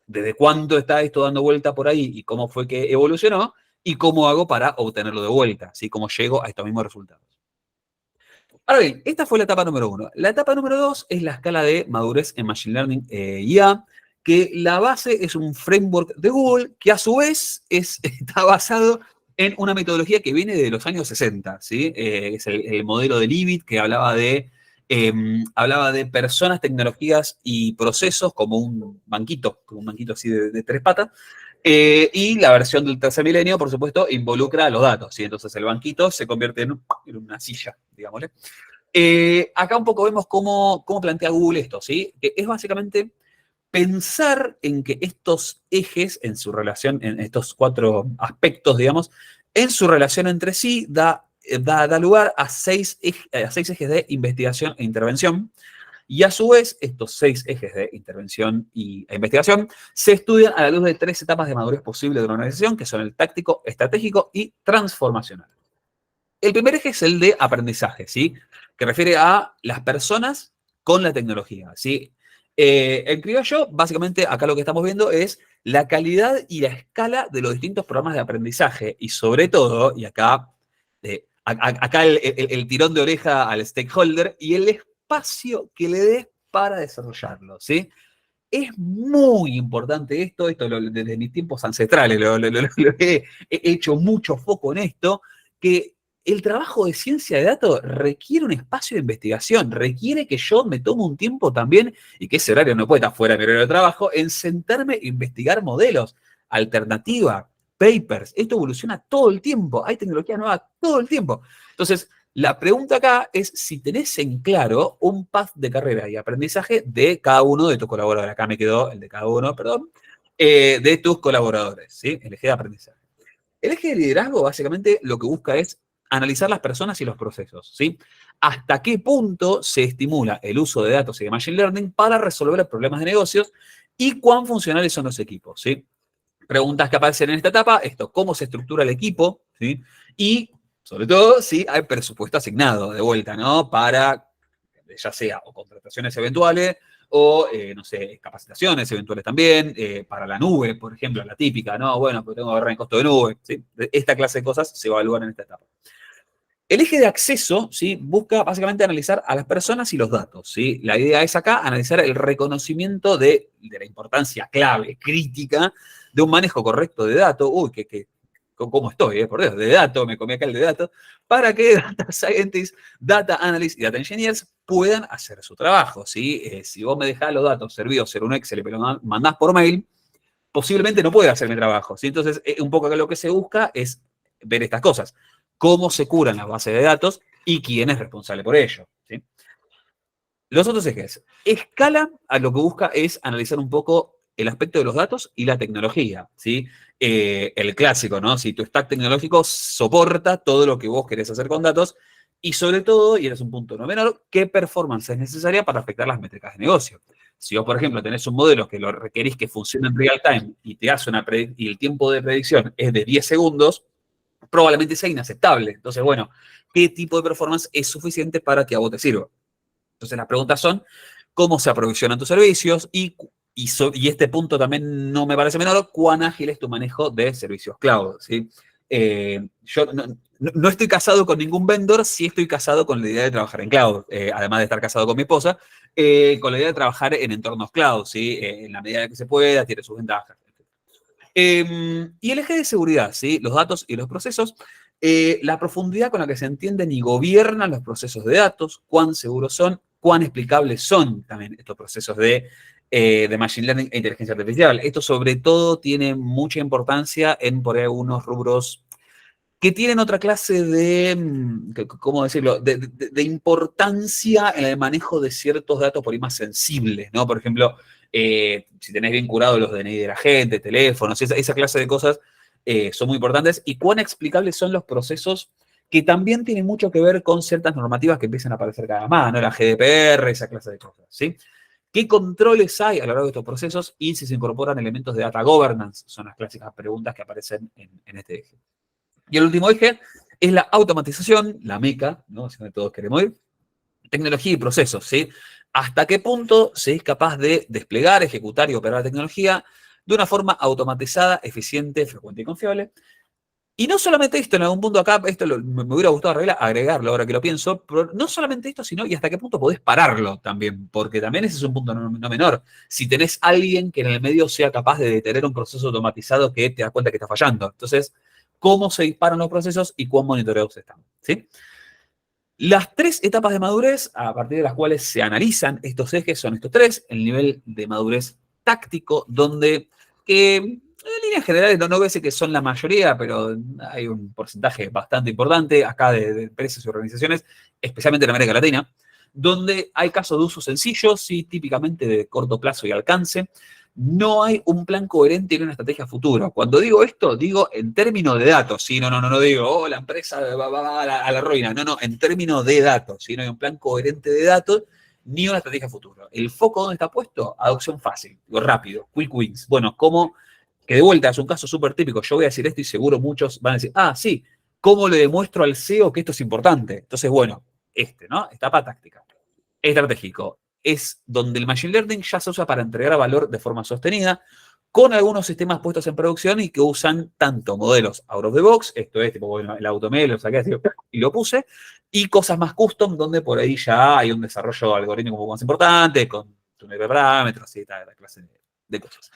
¿Desde cuánto está esto dando vuelta por ahí y cómo fue que evolucionó? ¿Y cómo hago para obtenerlo de vuelta? ¿Sí? ¿Cómo llego a estos mismos resultados? Ahora bien, esta fue la etapa número 1. La etapa número 2 es la escala de madurez en Machine Learning IA, que la base es un framework de Google que a su vez está basado en una metodología que viene de los años 60, ¿sí? Es el modelo de Leavitt que hablaba de personas, tecnologías y procesos como un banquito así de tres patas. Y la versión del tercer milenio, por supuesto, involucra los datos, ¿sí? Entonces el banquito se convierte en una silla, digámosle. Acá un poco vemos cómo plantea Google esto, ¿sí? Que es básicamente pensar en que estos ejes en su relación, en estos 4 aspectos, digamos, en su relación entre sí da lugar a 6 ejes de investigación e intervención. Y a su vez, estos 6 ejes de intervención e investigación se estudian a la luz de 3 etapas de madurez posible de una organización, que son el táctico, estratégico y transformacional. El primer eje es el de aprendizaje, ¿sí? Que refiere a las personas con la tecnología, ¿sí? En criollo, básicamente, acá lo que estamos viendo es la calidad y la escala de los distintos programas de aprendizaje y sobre todo, y acá, acá el tirón de oreja al stakeholder y el espacio que le des para desarrollarlo, ¿sí? Es muy importante esto desde mis tiempos ancestrales he hecho mucho foco en esto, que el trabajo de ciencia de datos requiere un espacio de investigación, requiere que yo me tome un tiempo también, y que ese horario no puede estar fuera de mi horario de trabajo, en sentarme e investigar modelos, alternativa, papers. Esto evoluciona todo el tiempo, hay tecnología nueva todo el tiempo. Entonces, la pregunta acá es si tenés en claro un path de carrera y aprendizaje de cada uno de tus colaboradores. Acá me quedó el de cada uno, perdón, de tus colaboradores, ¿sí? El eje de aprendizaje. El eje de liderazgo básicamente lo que busca es analizar las personas y los procesos, ¿sí? Hasta qué punto se estimula el uso de datos y de Machine Learning para resolver problemas de negocios y cuán funcionales son los equipos, ¿sí? Preguntas que aparecen en esta etapa, cómo se estructura el equipo, ¿sí? Y, sobre todo, si hay presupuesto asignado de vuelta, ¿no? Para, ya sea, o contrataciones eventuales, o, no sé, capacitaciones eventuales también, para la nube, por ejemplo, la típica, ¿no? Bueno, pues tengo que agarrar el costo de nube, ¿sí? Esta clase de cosas se evalúan en esta etapa. El eje de acceso, ¿sí? Busca básicamente analizar a las personas y los datos, ¿sí? La idea es acá analizar el reconocimiento de la importancia clave, crítica, de un manejo correcto de datos. Uy, ¿cómo estoy? Por Dios, de datos, me comí acá el de datos, para que data scientists, data analysts y data engineers puedan hacer su trabajo, ¿sí? Si vos me dejás los datos servidos en un Excel y me lo mandás por mail, posiblemente no pueda hacer mi trabajo, ¿sí? Entonces, un poco acá lo que se busca es ver estas cosas. Cómo se curan las bases de datos y quién es responsable por ello, ¿sí? Los otros ejes. Escala a lo que busca es analizar un poco el aspecto de los datos y la tecnología, ¿sí? El clásico, ¿no? Si tu stack tecnológico soporta todo lo que vos querés hacer con datos y sobre todo, y eres un punto no menor, qué performance es necesaria para afectar las métricas de negocio. Si vos, por ejemplo, tenés un modelo que lo requerís que funcione en real time y te hace y el tiempo de predicción es de 10 segundos, probablemente sea inaceptable. Entonces, bueno, ¿qué tipo de performance es suficiente para que a vos te sirva? Entonces, las preguntas son, ¿cómo se aprovisionan tus servicios? Y este punto también no me parece menor, ¿cuán ágil es tu manejo de servicios cloud? ¿Sí? Yo no estoy casado con ningún vendor, sí estoy casado con la idea de trabajar en cloud, además de estar casado con mi esposa, con la idea de trabajar en entornos cloud, ¿sí? En la medida que se pueda, tiene sus ventajas. Y el eje de seguridad, ¿sí? Los datos y los procesos, la profundidad con la que se entienden y gobiernan los procesos de datos, cuán seguros son, cuán explicables son también estos procesos de Machine Learning e inteligencia artificial. Esto sobre todo tiene mucha importancia en por ahí algunos rubros que tienen otra clase de, ¿cómo decirlo?, de importancia en el manejo de ciertos datos por ahí más sensibles, ¿no? Por ejemplo, si tenés bien curado los DNI de la gente, teléfonos, esa clase de cosas son muy importantes. Y cuán explicables son los procesos que también tienen mucho que ver con ciertas normativas que empiezan a aparecer cada vez más, ¿no? La GDPR, esa clase de cosas, ¿sí? ¿Qué controles hay a lo largo de estos procesos y si se incorporan elementos de data governance? Son las clásicas preguntas que aparecen en este eje. Y el último eje es la automatización, la meca, ¿no? Si todos queremos ir. Tecnología y procesos, ¿sí? ¿Hasta qué punto se es capaz de desplegar, ejecutar y operar la tecnología de una forma automatizada, eficiente, frecuente y confiable? Y no solamente esto, en algún punto acá, me hubiera gustado agregarlo ahora que lo pienso, pero no solamente esto, sino y hasta qué punto podés pararlo también, porque también ese es un punto no menor. Si tenés alguien que en el medio sea capaz de detener un proceso automatizado que te da cuenta que está fallando. Entonces, ¿cómo se disparan los procesos y cuán monitoreados están? ¿Sí? Las tres etapas de madurez, a partir de las cuales se analizan estos ejes, son estos tres. El nivel de madurez táctico, donde en líneas generales no voy a decir que son la mayoría, pero hay un porcentaje bastante importante acá de empresas y organizaciones, especialmente en América Latina, donde hay casos de uso sencillos, sí, típicamente de corto plazo y alcance. No hay un plan coherente y una estrategia futura. Cuando digo esto, digo en términos de datos, ¿sí? No digo, oh, la empresa va a la ruina. No, en términos de datos, ¿sí? No hay un plan coherente de datos ni una estrategia futura. ¿El foco dónde está puesto? Adopción fácil, rápido, quick wins. Bueno, como que de vuelta es un caso súper típico, yo voy a decir esto y seguro muchos van a decir, sí, ¿cómo le demuestro al CEO que esto es importante? Entonces, bueno, ¿no? Etapa táctica. Estratégico. Es donde el Machine Learning ya se usa para entregar valor de forma sostenida, con algunos sistemas puestos en producción y que usan tanto modelos out of the box, esto es tipo, bueno, el AutoML, lo saqué así y lo puse, y cosas más custom, donde por ahí ya hay un desarrollo algorítmico un poco más importante, con túnel de parámetros y tal, la clase de cosas.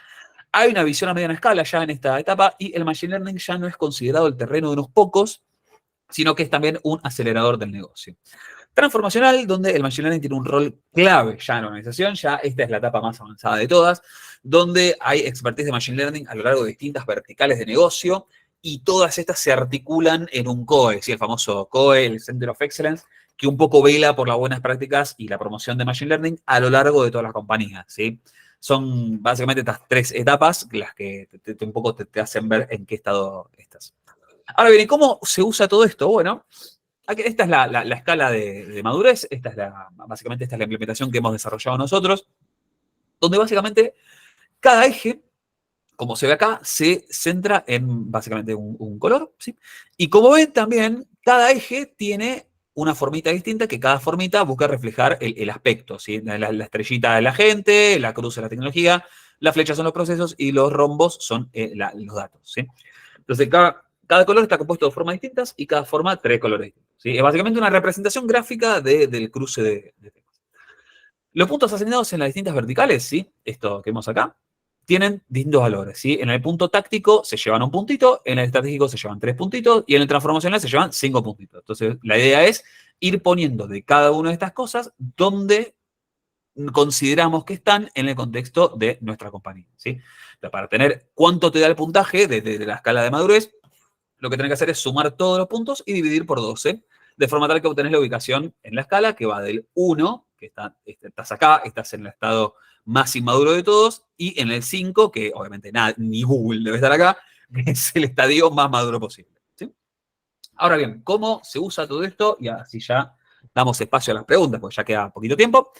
Hay una visión a mediana escala ya en esta etapa y el Machine Learning ya no es considerado el terreno de unos pocos, sino que es también un acelerador del negocio. Transformacional, donde el Machine Learning tiene un rol clave ya en la organización, ya esta es la etapa más avanzada de todas, donde hay expertise de Machine Learning a lo largo de distintas verticales de negocio y todas estas se articulan en un COE, ¿sí? El famoso COE, el Center of Excellence, que un poco vela por las buenas prácticas y la promoción de Machine Learning a lo largo de todas las compañías, ¿sí? Son básicamente estas tres etapas las que un poco te hacen ver en qué estado estás. Ahora bien, ¿y cómo se usa todo esto? Bueno, esta es la escala de madurez, básicamente esta es la implementación que hemos desarrollado nosotros, donde básicamente cada eje, como se ve acá, se centra en básicamente un color, ¿sí? Y como ven también, cada eje tiene una formita distinta, que cada formita busca reflejar el aspecto, ¿sí? La estrellita de la gente, la cruz de la tecnología, las flechas son los procesos y los rombos son los datos, ¿sí? Entonces, cada color está compuesto de formas distintas y cada forma tres colores distintos, ¿sí? Es básicamente una representación gráfica del cruce de temas. Los puntos asignados en las distintas verticales, ¿sí? Esto que vemos acá, tienen distintos valores, ¿sí? En el punto táctico se llevan un puntito, en el estratégico se llevan 3 puntitos y en el transformacional se llevan 5 puntitos. Entonces, la idea es ir poniendo de cada una de estas cosas donde consideramos que están en el contexto de nuestra compañía, ¿sí? Entonces, para tener cuánto te da el puntaje de la escala de madurez, lo que tenés que hacer es sumar todos los puntos y dividir por 12, de forma tal que obtenés la ubicación en la escala que va del 1, que estás acá, estás en el estado más inmaduro de todos, y en el 5, que obviamente nada, ni Google debe estar acá, que es el estadio más maduro posible, ¿sí? Ahora bien, ¿cómo se usa todo esto? Y así ya damos espacio a las preguntas, porque ya queda poquito tiempo.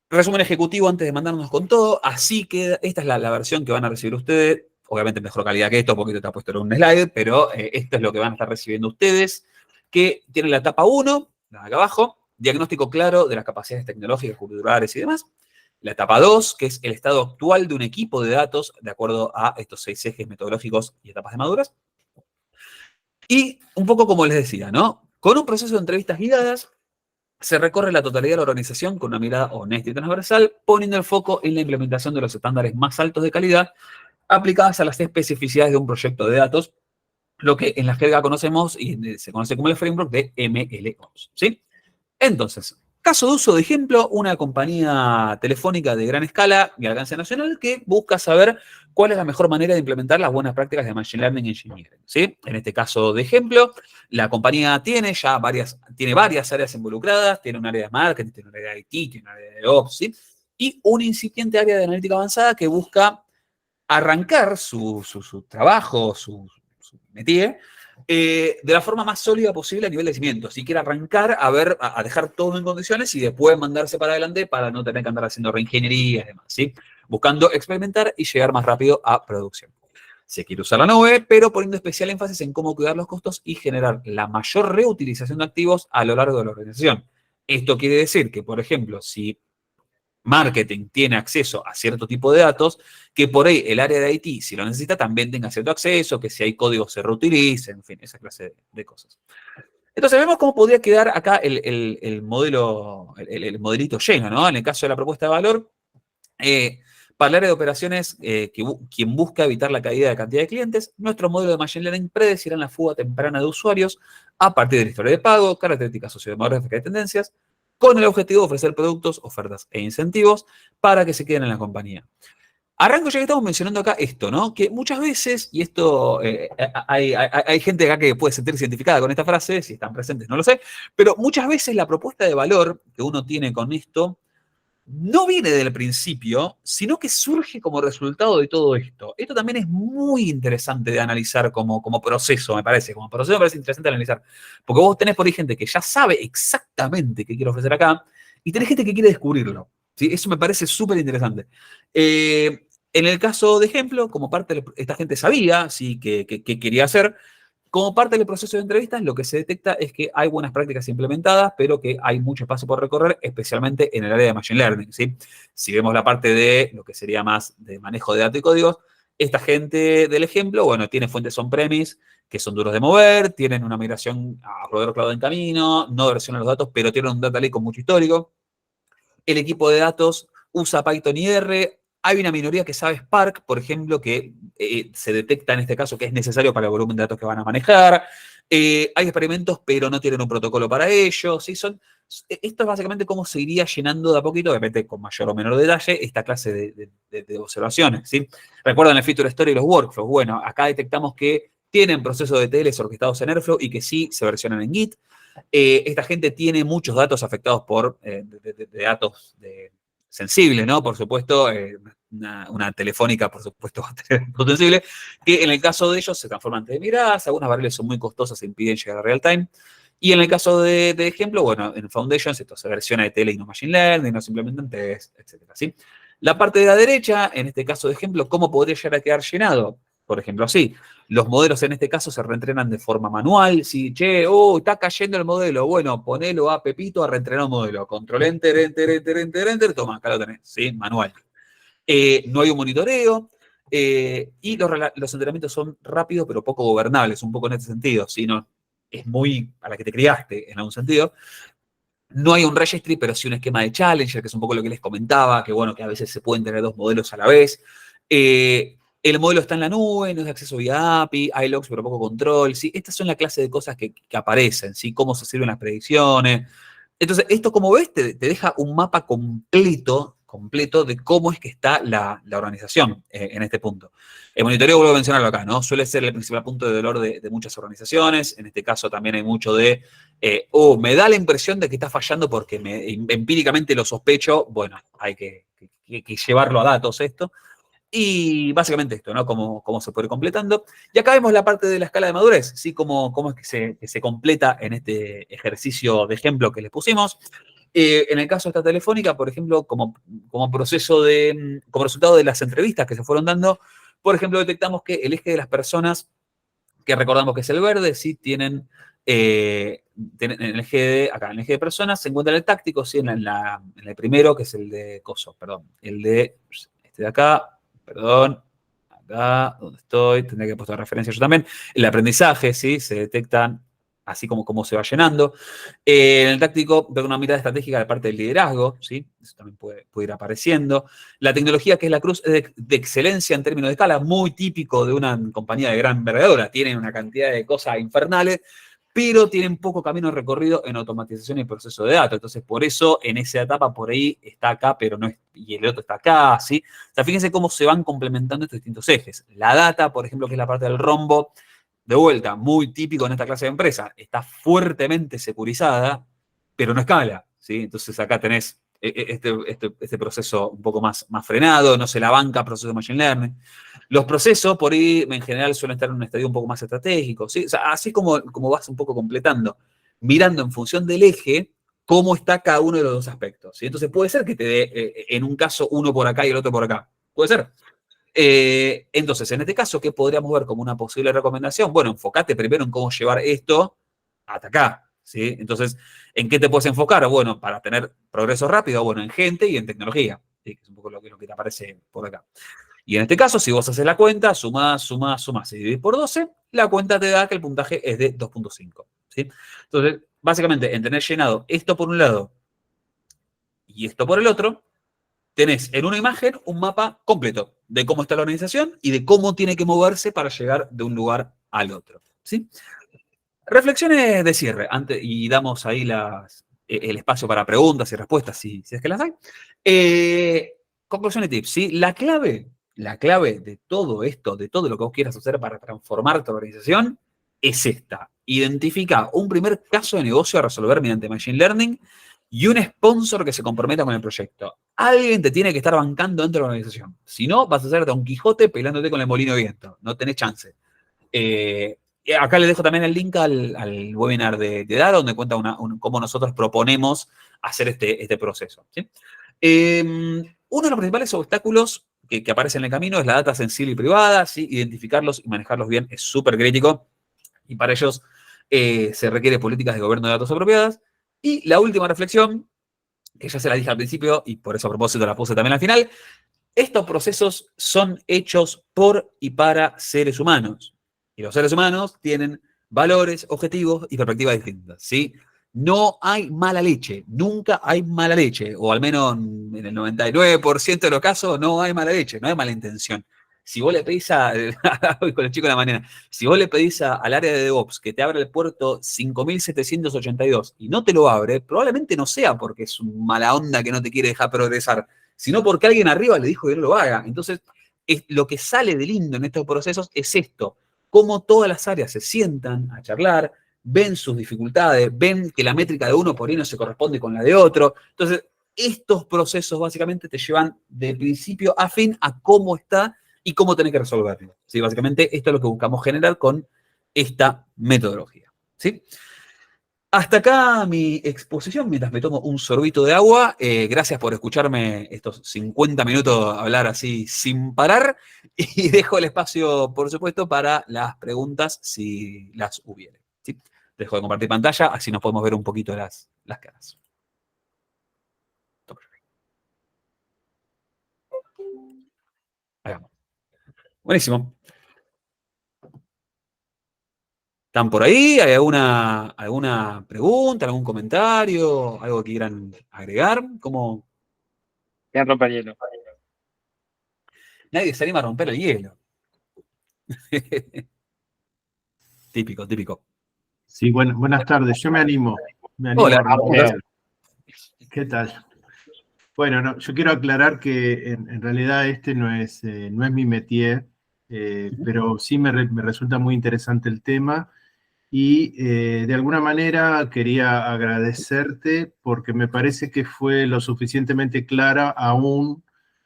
Resumen ejecutivo antes de mandarnos con todo. Así que esta es la versión que van a recibir ustedes. Obviamente mejor calidad que esto, porque esto está puesto en un slide, pero esto es lo que van a estar recibiendo ustedes, que tiene la etapa 1, la de acá abajo, diagnóstico claro de las capacidades tecnológicas, culturales y demás. La etapa 2, que es el estado actual de un equipo de datos, de acuerdo a estos 6 ejes metodológicos y etapas de maduras. Y un poco como les decía, ¿no? Con un proceso de entrevistas guiadas, se recorre la totalidad de la organización con una mirada honesta y transversal, poniendo el foco en la implementación de los estándares más altos de calidad aplicadas a las especificidades de un proyecto de datos, lo que en la jerga conocemos y se conoce como el framework de MLOps, ¿sí? Entonces, caso de uso de ejemplo, una compañía telefónica de gran escala y alcance nacional que busca saber cuál es la mejor manera de implementar las buenas prácticas de Machine Learning Engineering, ¿sí? En este caso de ejemplo, la compañía tiene varias áreas involucradas, tiene un área de marketing, tiene un área de IT, tiene un área de Ops, ¿sí? Y un incipiente área de analítica avanzada que busca arrancar su trabajo, su métier, de la forma más sólida posible a nivel de cimientos. Si quiere arrancar a dejar todo en condiciones y después mandarse para adelante para no tener que andar haciendo reingeniería y demás, ¿sí? Buscando experimentar y llegar más rápido a producción. Se quiere usar la nube, pero poniendo especial énfasis en cómo cuidar los costos y generar la mayor reutilización de activos a lo largo de la organización. Esto quiere decir que, por ejemplo, si marketing tiene acceso a cierto tipo de datos, que por ahí el área de IT, si lo necesita, también tenga cierto acceso, que si hay código se reutilice, en fin, esa clase de cosas. Entonces vemos cómo podría quedar acá el modelo, modelito lleno, ¿no? En el caso de la propuesta de valor, para el área de operaciones, quien busca evitar la caída de cantidad de clientes, nuestro modelo de Machine Learning predecirá la fuga temprana de usuarios a partir de la historia de pago, características sociodemográficas y tendencias, con el objetivo de ofrecer productos, ofertas e incentivos para que se queden en la compañía. Arranco ya que estamos mencionando acá esto, ¿no? Que muchas veces, y esto hay gente acá que puede sentirse identificada con esta frase, si están presentes no lo sé, pero muchas veces la propuesta de valor que uno tiene con esto no viene del principio, sino que surge como resultado de todo esto. Esto también es muy interesante de analizar como proceso, me parece. Como proceso me parece interesante de analizar. Porque vos tenés por ahí gente que ya sabe exactamente qué quiere ofrecer acá y tenés gente que quiere descubrirlo, ¿sí? Eso me parece súper interesante. En el caso de ejemplo, como parte de esta gente sabía, ¿sí? qué quería hacer. Como parte del proceso de entrevistas, lo que se detecta es que hay buenas prácticas implementadas, pero que hay mucho espacio por recorrer, especialmente en el área de Machine Learning, ¿sí? Si vemos la parte de lo que sería más de manejo de datos y códigos, esta gente del ejemplo, bueno, tiene fuentes on-premise que son duros de mover, tienen una migración a proveedor cloud en camino, no versionan los datos, pero tienen un data lake con mucho histórico. El equipo de datos usa Python y R. Hay una minoría que sabe Spark, por ejemplo, que se detecta en este caso que es necesario para el volumen de datos que van a manejar. Hay experimentos, pero no tienen un protocolo para ello. ¿Sí? Esto es básicamente cómo se iría llenando de a poquito, obviamente con mayor o menor detalle, esta clase de observaciones. ¿Sí? Recuerdan el feature story y los workflows. Bueno, acá detectamos que tienen procesos de TLS orquestados en Airflow y que sí se versionan en Git. Esta gente tiene muchos datos afectados por datos sensibles, ¿no? Por supuesto, una telefónica, por supuesto, va a tener datos sensibles, que en el caso de ellos se transforman antes de miradas, algunas variables son muy costosas e impiden llegar a real time. Y en el caso de ejemplo, bueno, en Foundations esto se versiona de tele y no Machine Learning, no se implementan test, etcétera, ¿sí? La parte de la derecha, en este caso de ejemplo, ¿cómo podría llegar a quedar llenado? Por ejemplo, así. Los modelos en este caso se reentrenan de forma manual. Si, está cayendo el modelo, bueno, ponelo a Pepito a reentrenar un modelo. Control Enter, Enter, Enter, Enter, Enter. Toma, acá lo tenés, ¿sí? Manual. No hay un monitoreo. Y los entrenamientos son rápidos pero poco gobernables, un poco en este sentido. ¿Sí? No, es muy a la que te criaste en algún sentido. No hay un registry, pero sí un esquema de Challenger, que es un poco lo que les comentaba, que bueno, que a veces se pueden tener dos modelos a la vez. El modelo está en la nube, no es de acceso vía API, hay logs pero poco control. ¿Sí? Estas son la clase de cosas que aparecen, ¿sí? Cómo se sirven las predicciones. Entonces, esto, como ves, te deja un mapa completo de cómo es que está la organización en este punto. El monitoreo, vuelvo a mencionarlo acá, ¿no? Suele ser el principal punto de dolor de muchas organizaciones. En este caso también hay mucho de, me da la impresión de que está fallando porque empíricamente lo sospecho. Bueno, hay que llevarlo a datos esto. Y básicamente esto, ¿no? Cómo se puede ir completando. Y acá vemos la parte de la escala de madurez, ¿sí? Cómo es que se completa en este ejercicio de ejemplo que les pusimos. En el caso de esta telefónica, por ejemplo, como resultado de las entrevistas que se fueron dando, por ejemplo, detectamos que el eje de las personas, que recordamos que es el verde, ¿sí? Tienen en el eje de personas se encuentra el táctico, ¿sí? En el primero, que es el de el de este de acá, perdón, acá, donde estoy, tendría que haber puesto referencia yo también. El aprendizaje, ¿sí? Se detectan así como cómo se va llenando. En el táctico, veo una mirada estratégica de parte del liderazgo, ¿sí? Eso también puede ir apareciendo. La tecnología, que es la cruz, es de excelencia en términos de escala, muy típico de una compañía de gran envergadura. Tienen una cantidad de cosas infernales, pero tienen poco camino recorrido en automatización y proceso de datos. Entonces, por eso, en esa etapa, por ahí está acá, pero no es, y el otro está acá, ¿sí? O sea, fíjense cómo se van complementando estos distintos ejes. La data, por ejemplo, que es la parte del rombo, de vuelta, muy típico en esta clase de empresa, está fuertemente securizada, pero no escala, ¿sí? Entonces, acá tenés este proceso un poco más frenado, no se la banca proceso de Machine Learning. Los procesos, por ahí, en general, suelen estar en un estadio un poco más estratégico, ¿sí? O sea, así como vas un poco completando, mirando en función del eje, cómo está cada uno de los dos aspectos, ¿sí? Entonces, puede ser que te dé, en un caso, uno por acá y el otro por acá. Puede ser. Entonces, en este caso, ¿qué podríamos ver como una posible recomendación? Bueno, enfócate primero en cómo llevar esto hasta acá, ¿sí? Entonces, ¿en qué te puedes enfocar? Bueno, para tener progreso rápido, bueno, en gente y en tecnología, ¿sí? Que es un poco lo que te aparece por acá. Y en este caso, si vos haces la cuenta, sumás y dividís por 12, la cuenta te da que el puntaje es de 2.5, ¿sí? Entonces, básicamente, en tener llenado esto por un lado y esto por el otro, tenés en una imagen un mapa completo de cómo está la organización y de cómo tiene que moverse para llegar de un lugar al otro, ¿sí? Reflexiones de cierre, y damos ahí el espacio para preguntas y respuestas, si es que las hay. Conclusión y tips, ¿sí? La clave de todo esto, de todo lo que vos quieras hacer para transformar tu organización, es esta. Identifica un primer caso de negocio a resolver mediante Machine Learning y un sponsor que se comprometa con el proyecto. Alguien te tiene que estar bancando dentro de la organización. Si no, vas a ser Don Quijote peleándote con el molino de viento. No tenés chance. Acá les dejo también el link al webinar de Dara, donde cuenta cómo nosotros proponemos hacer este proceso, ¿sí? Uno de los principales obstáculos que aparecen en el camino es la data sensible y privada, ¿sí? Identificarlos y manejarlos bien es súper crítico, y para ellos se requiere políticas de gobierno de datos apropiadas. Y la última reflexión, que ya se la dije al principio y por eso a propósito la puse también al final: estos procesos son hechos por y para seres humanos. Y los seres humanos tienen valores, objetivos y perspectivas distintas, ¿sí? No hay mala leche, nunca hay mala leche, o al menos en el 99% de los casos no hay mala leche, no hay mala intención. Si vos le pedís hoy con el chico de la mañana, si vos le pedís al área de DevOps que te abra el puerto 5782 y no te lo abre, probablemente no sea porque es un mala onda que no te quiere dejar progresar, sino porque alguien arriba le dijo que no lo haga. Entonces, lo que sale de lindo en estos procesos es esto: cómo todas las áreas se sientan a charlar, ven sus dificultades, ven que la métrica de uno por ahí no se corresponde con la de otro. Entonces, estos procesos básicamente te llevan de principio a fin a cómo está y cómo tenés que resolverlo, ¿sí? Básicamente, esto es lo que buscamos generar con esta metodología, ¿sí? Hasta acá mi exposición, mientras me tomo un sorbito de agua. Gracias por escucharme estos 50 minutos hablar así sin parar. Y dejo el espacio, por supuesto, para las preguntas, si las hubiere, ¿sí? Dejo de compartir pantalla, así nos podemos ver un poquito las caras. Ahí vamos. Buenísimo. ¿Están por ahí? ¿Hay alguna pregunta, algún comentario, algo que quieran agregar? ¿Cómo? ¿Quién rompe el hielo? Nadie se anima a romper el hielo. Típico. Sí, buenas tardes. Yo me animo Hola, a romper. ¿Qué tal? Bueno, no, yo quiero aclarar que en realidad este no es mi métier, pero sí me resulta muy interesante el tema y de alguna manera quería agradecerte porque me parece que fue lo suficientemente clara aún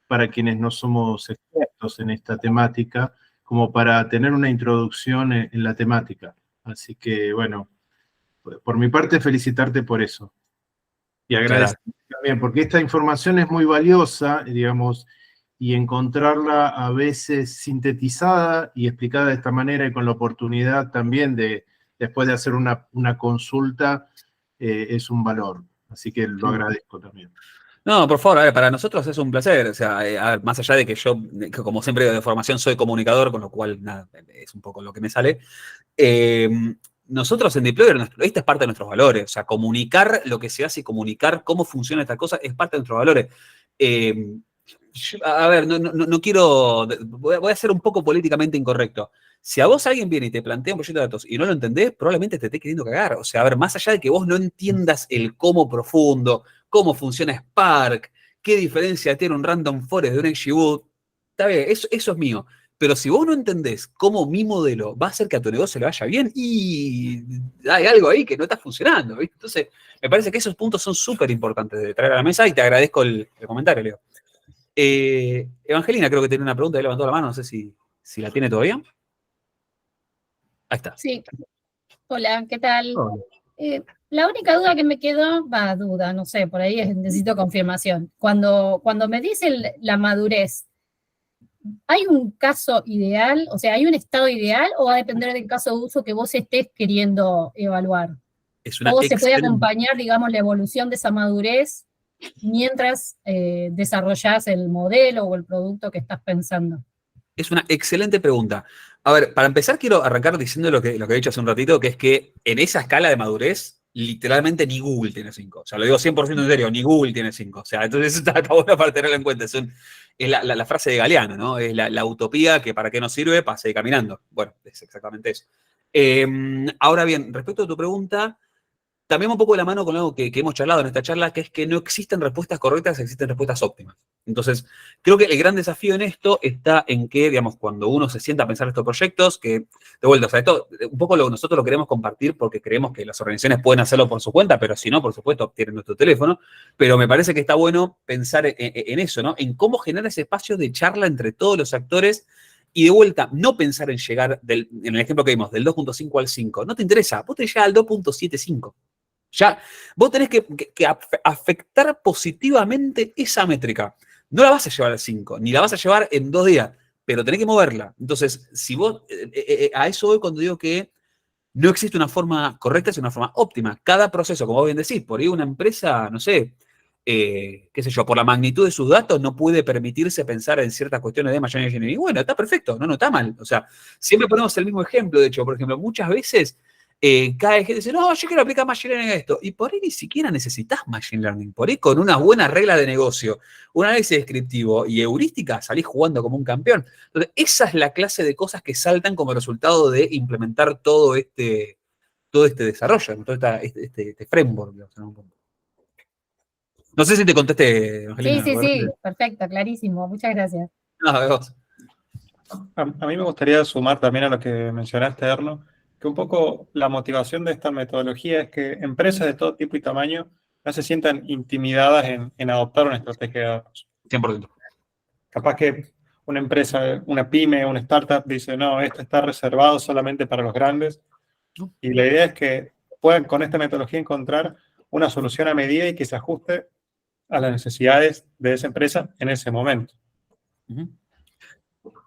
para quienes no somos expertos en esta temática, como para tener una introducción en la temática. Así que, bueno, por mi parte, felicitarte por eso. Y agradecer también, porque esta información es muy valiosa, digamos, y encontrarla a veces sintetizada y explicada de esta manera y con la oportunidad también de, después de hacer una consulta, es un valor. Así que lo agradezco también. No, por favor, a ver, para nosotros es un placer. O sea, a ver, más allá de que yo, que como siempre de formación soy comunicador, con lo cual nada, es un poco lo que me sale. Nosotros en Deployer, esta es parte de nuestros valores. O sea, comunicar lo que se hace y comunicar cómo funciona esta cosa es parte de nuestros valores. A ver, no quiero. Voy a ser un poco políticamente incorrecto. Si a vos alguien viene y te plantea un proyecto de datos y no lo entendés, probablemente te esté queriendo cagar. O sea, a ver, más allá de que vos no entiendas el cómo profundo, cómo funciona Spark, qué diferencia tiene un random forest de un XGBoot, está bien, eso es mío. Pero si vos no entendés cómo mi modelo va a hacer que a tu negocio le vaya bien, y hay algo ahí que no está funcionando, ¿viste? Entonces, me parece que esos puntos son súper importantes de traer a la mesa y te agradezco el comentario, Leo. Evangelina creo que tiene una pregunta, levantó la mano, no sé si la tiene todavía. Ahí está. Sí. Hola, ¿qué tal? Hola. La única duda que me quedó, no sé, por ahí necesito confirmación. Cuando me dicen la madurez, ¿hay un caso ideal? O sea, ¿hay un estado ideal o va a depender del caso de uso que vos estés queriendo evaluar? ¿O se puede acompañar, digamos, la evolución de esa madurez mientras desarrollás el modelo o el producto que estás pensando? Es una excelente pregunta. A ver, para empezar quiero arrancar diciendo lo que he dicho hace un ratito, que es que en esa escala de madurez, literalmente ni Google tiene 5. O sea, lo digo 100% en serio, ni Google tiene 5. O sea, entonces está bueno para tenerlo en cuenta. Es la frase de Galeano, ¿no? Es la utopía que para qué nos sirve, para seguir caminando. Bueno, es exactamente eso. Ahora bien, respecto a tu pregunta, también un poco de la mano con algo que hemos charlado en esta charla, que es que no existen respuestas correctas, existen respuestas óptimas. Entonces, creo que el gran desafío en esto está en que, digamos, cuando uno se sienta a pensar estos proyectos, que, de vuelta, o sea, esto un poco nosotros lo queremos compartir porque creemos que las organizaciones pueden hacerlo por su cuenta, pero si no, por supuesto, tienen nuestro teléfono. Pero me parece que está bueno pensar en eso, ¿no? En cómo generar ese espacio de charla entre todos los actores. Y de vuelta, no pensar en llegar, en el ejemplo que vimos, del 2.5 al 5. No te interesa, vos te llegas al 2.75. Ya, vos tenés que afectar positivamente esa métrica. No la vas a llevar al 5, ni la vas a llevar en 2 días, pero tenés que moverla. Entonces, si vos, a eso voy cuando digo que no existe una forma correcta, es una forma óptima. Cada proceso, como vos bien decís, por ahí una empresa, no sé, qué sé yo, por la magnitud de sus datos no puede permitirse pensar en ciertas cuestiones de machine learning. Y bueno, está perfecto, no está mal. O sea, siempre ponemos el mismo ejemplo, de hecho, por ejemplo, muchas veces cada gente dice, no, yo quiero aplicar Machine Learning a esto. Y por ahí ni siquiera necesitas Machine Learning. Por ahí con unas buenas reglas de negocio, un análisis descriptivo y heurística, salís jugando como un campeón. Entonces, esa es la clase de cosas que saltan como resultado de implementar todo este desarrollo, todo este framework. No sé si te contesté, Angelina. Sí, perfecto, clarísimo. Muchas gracias. No, de vos. A mí me gustaría sumar también a lo que mencionaste, Erno, que un poco la motivación de esta metodología es que empresas de todo tipo y tamaño no se sientan intimidadas en adoptar una estrategia de datos. 100%. Capaz que una empresa, una pyme, una startup dice, no, esto está reservado solamente para los grandes. Y la idea es que puedan con esta metodología encontrar una solución a medida y que se ajuste a las necesidades de esa empresa en ese momento.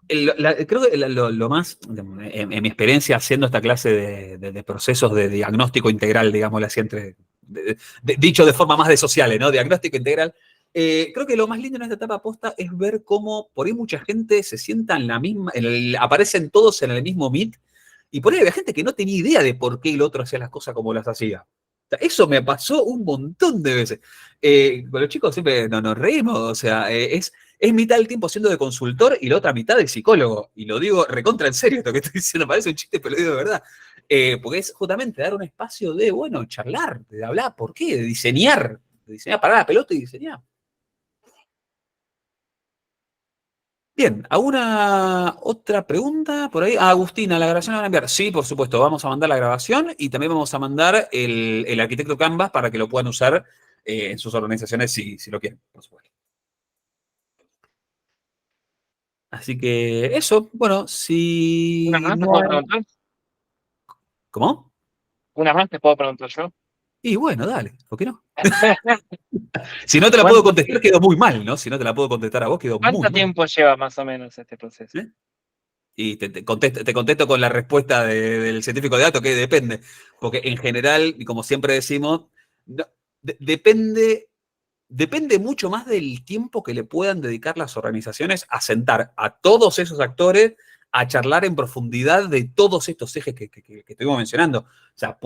Creo que lo más, en mi experiencia haciendo esta clase de procesos de diagnóstico integral, digámoslo así, dicho de forma más de sociales, ¿no? Diagnóstico integral. Creo que lo más lindo en esta etapa posta es ver cómo por ahí mucha gente se sienta en la misma, aparecen todos en el mismo Meet, y por ahí había gente que no tenía idea de por qué el otro hacía las cosas como las hacía. O sea, eso me pasó un montón de veces. Con los chicos siempre nos reímos, o sea, es mitad del tiempo siendo de consultor y la otra mitad de psicólogo. Y lo digo recontra en serio, esto que estoy diciendo parece un chiste, pero lo digo de verdad. Porque es justamente dar un espacio de, bueno, charlar, de hablar, ¿por qué? De diseñar diseñar, parar la pelota y diseñar. Bien, ¿alguna otra pregunta por ahí? Agustina, ¿la grabación la van a enviar? Sí, por supuesto, vamos a mandar la grabación y también vamos a mandar el arquitecto Canvas para que lo puedan usar en sus organizaciones si lo quieren, por supuesto. Así que eso, bueno, si ¿Una más te no puedo hay- preguntar? ¿Cómo? ¿Una más te puedo preguntar yo? Y bueno, dale, ¿por qué no? Si no te la puedo contestar, quedó muy mal, ¿no? Si no te la puedo contestar a vos, quedó muy ¿Cuánto mal. tiempo lleva más o menos este proceso? ¿Eh? Y te contesto con la respuesta del científico de datos, que depende. Porque en general, y como siempre decimos, depende mucho más del tiempo que le puedan dedicar las organizaciones a sentar a todos esos actores a charlar en profundidad de todos estos ejes que estuvimos mencionando. O sea,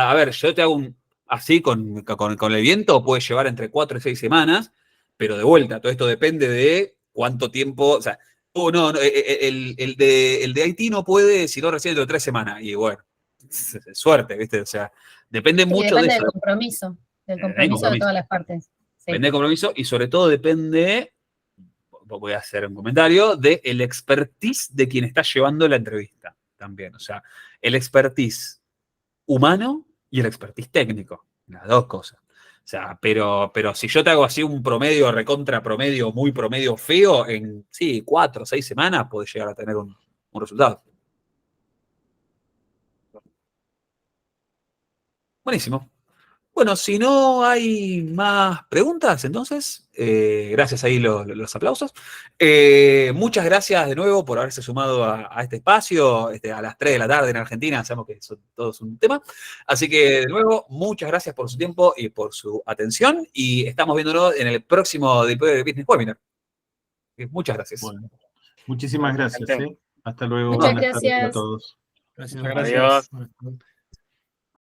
a ver, yo te hago así con el viento, puede llevar entre 4 y 6 semanas, pero de vuelta, todo esto depende de cuánto tiempo, o sea, no, el de Haití no puede, si no recién dentro de 3 semanas, y bueno, suerte, ¿viste? O sea, depende Sí, mucho de depende eso. del compromiso de todas las partes. Sí. Depende del compromiso y sobre todo depende, voy a hacer un comentario, del expertise de quien está llevando la entrevista también. O sea, el expertise humano y el expertise técnico, las dos cosas. O sea, pero si yo te hago así un promedio, recontra promedio, muy promedio feo, en sí, 4 o 6 semanas podés llegar a tener un resultado. Buenísimo. Bueno, si no hay más preguntas, entonces, gracias ahí los aplausos. Muchas gracias de nuevo por haberse sumado a este espacio, a las 3 de la tarde en Argentina, sabemos que eso todo es un tema. Así que, de nuevo, muchas gracias por su tiempo y por su atención, y estamos viéndonos en el próximo Deploy Business Webinar. Muchas gracias. Bueno, muchísimas gracias. Hasta luego. Muchas Buenas tardes a gracias. todos. Muchas Adiós. gracias.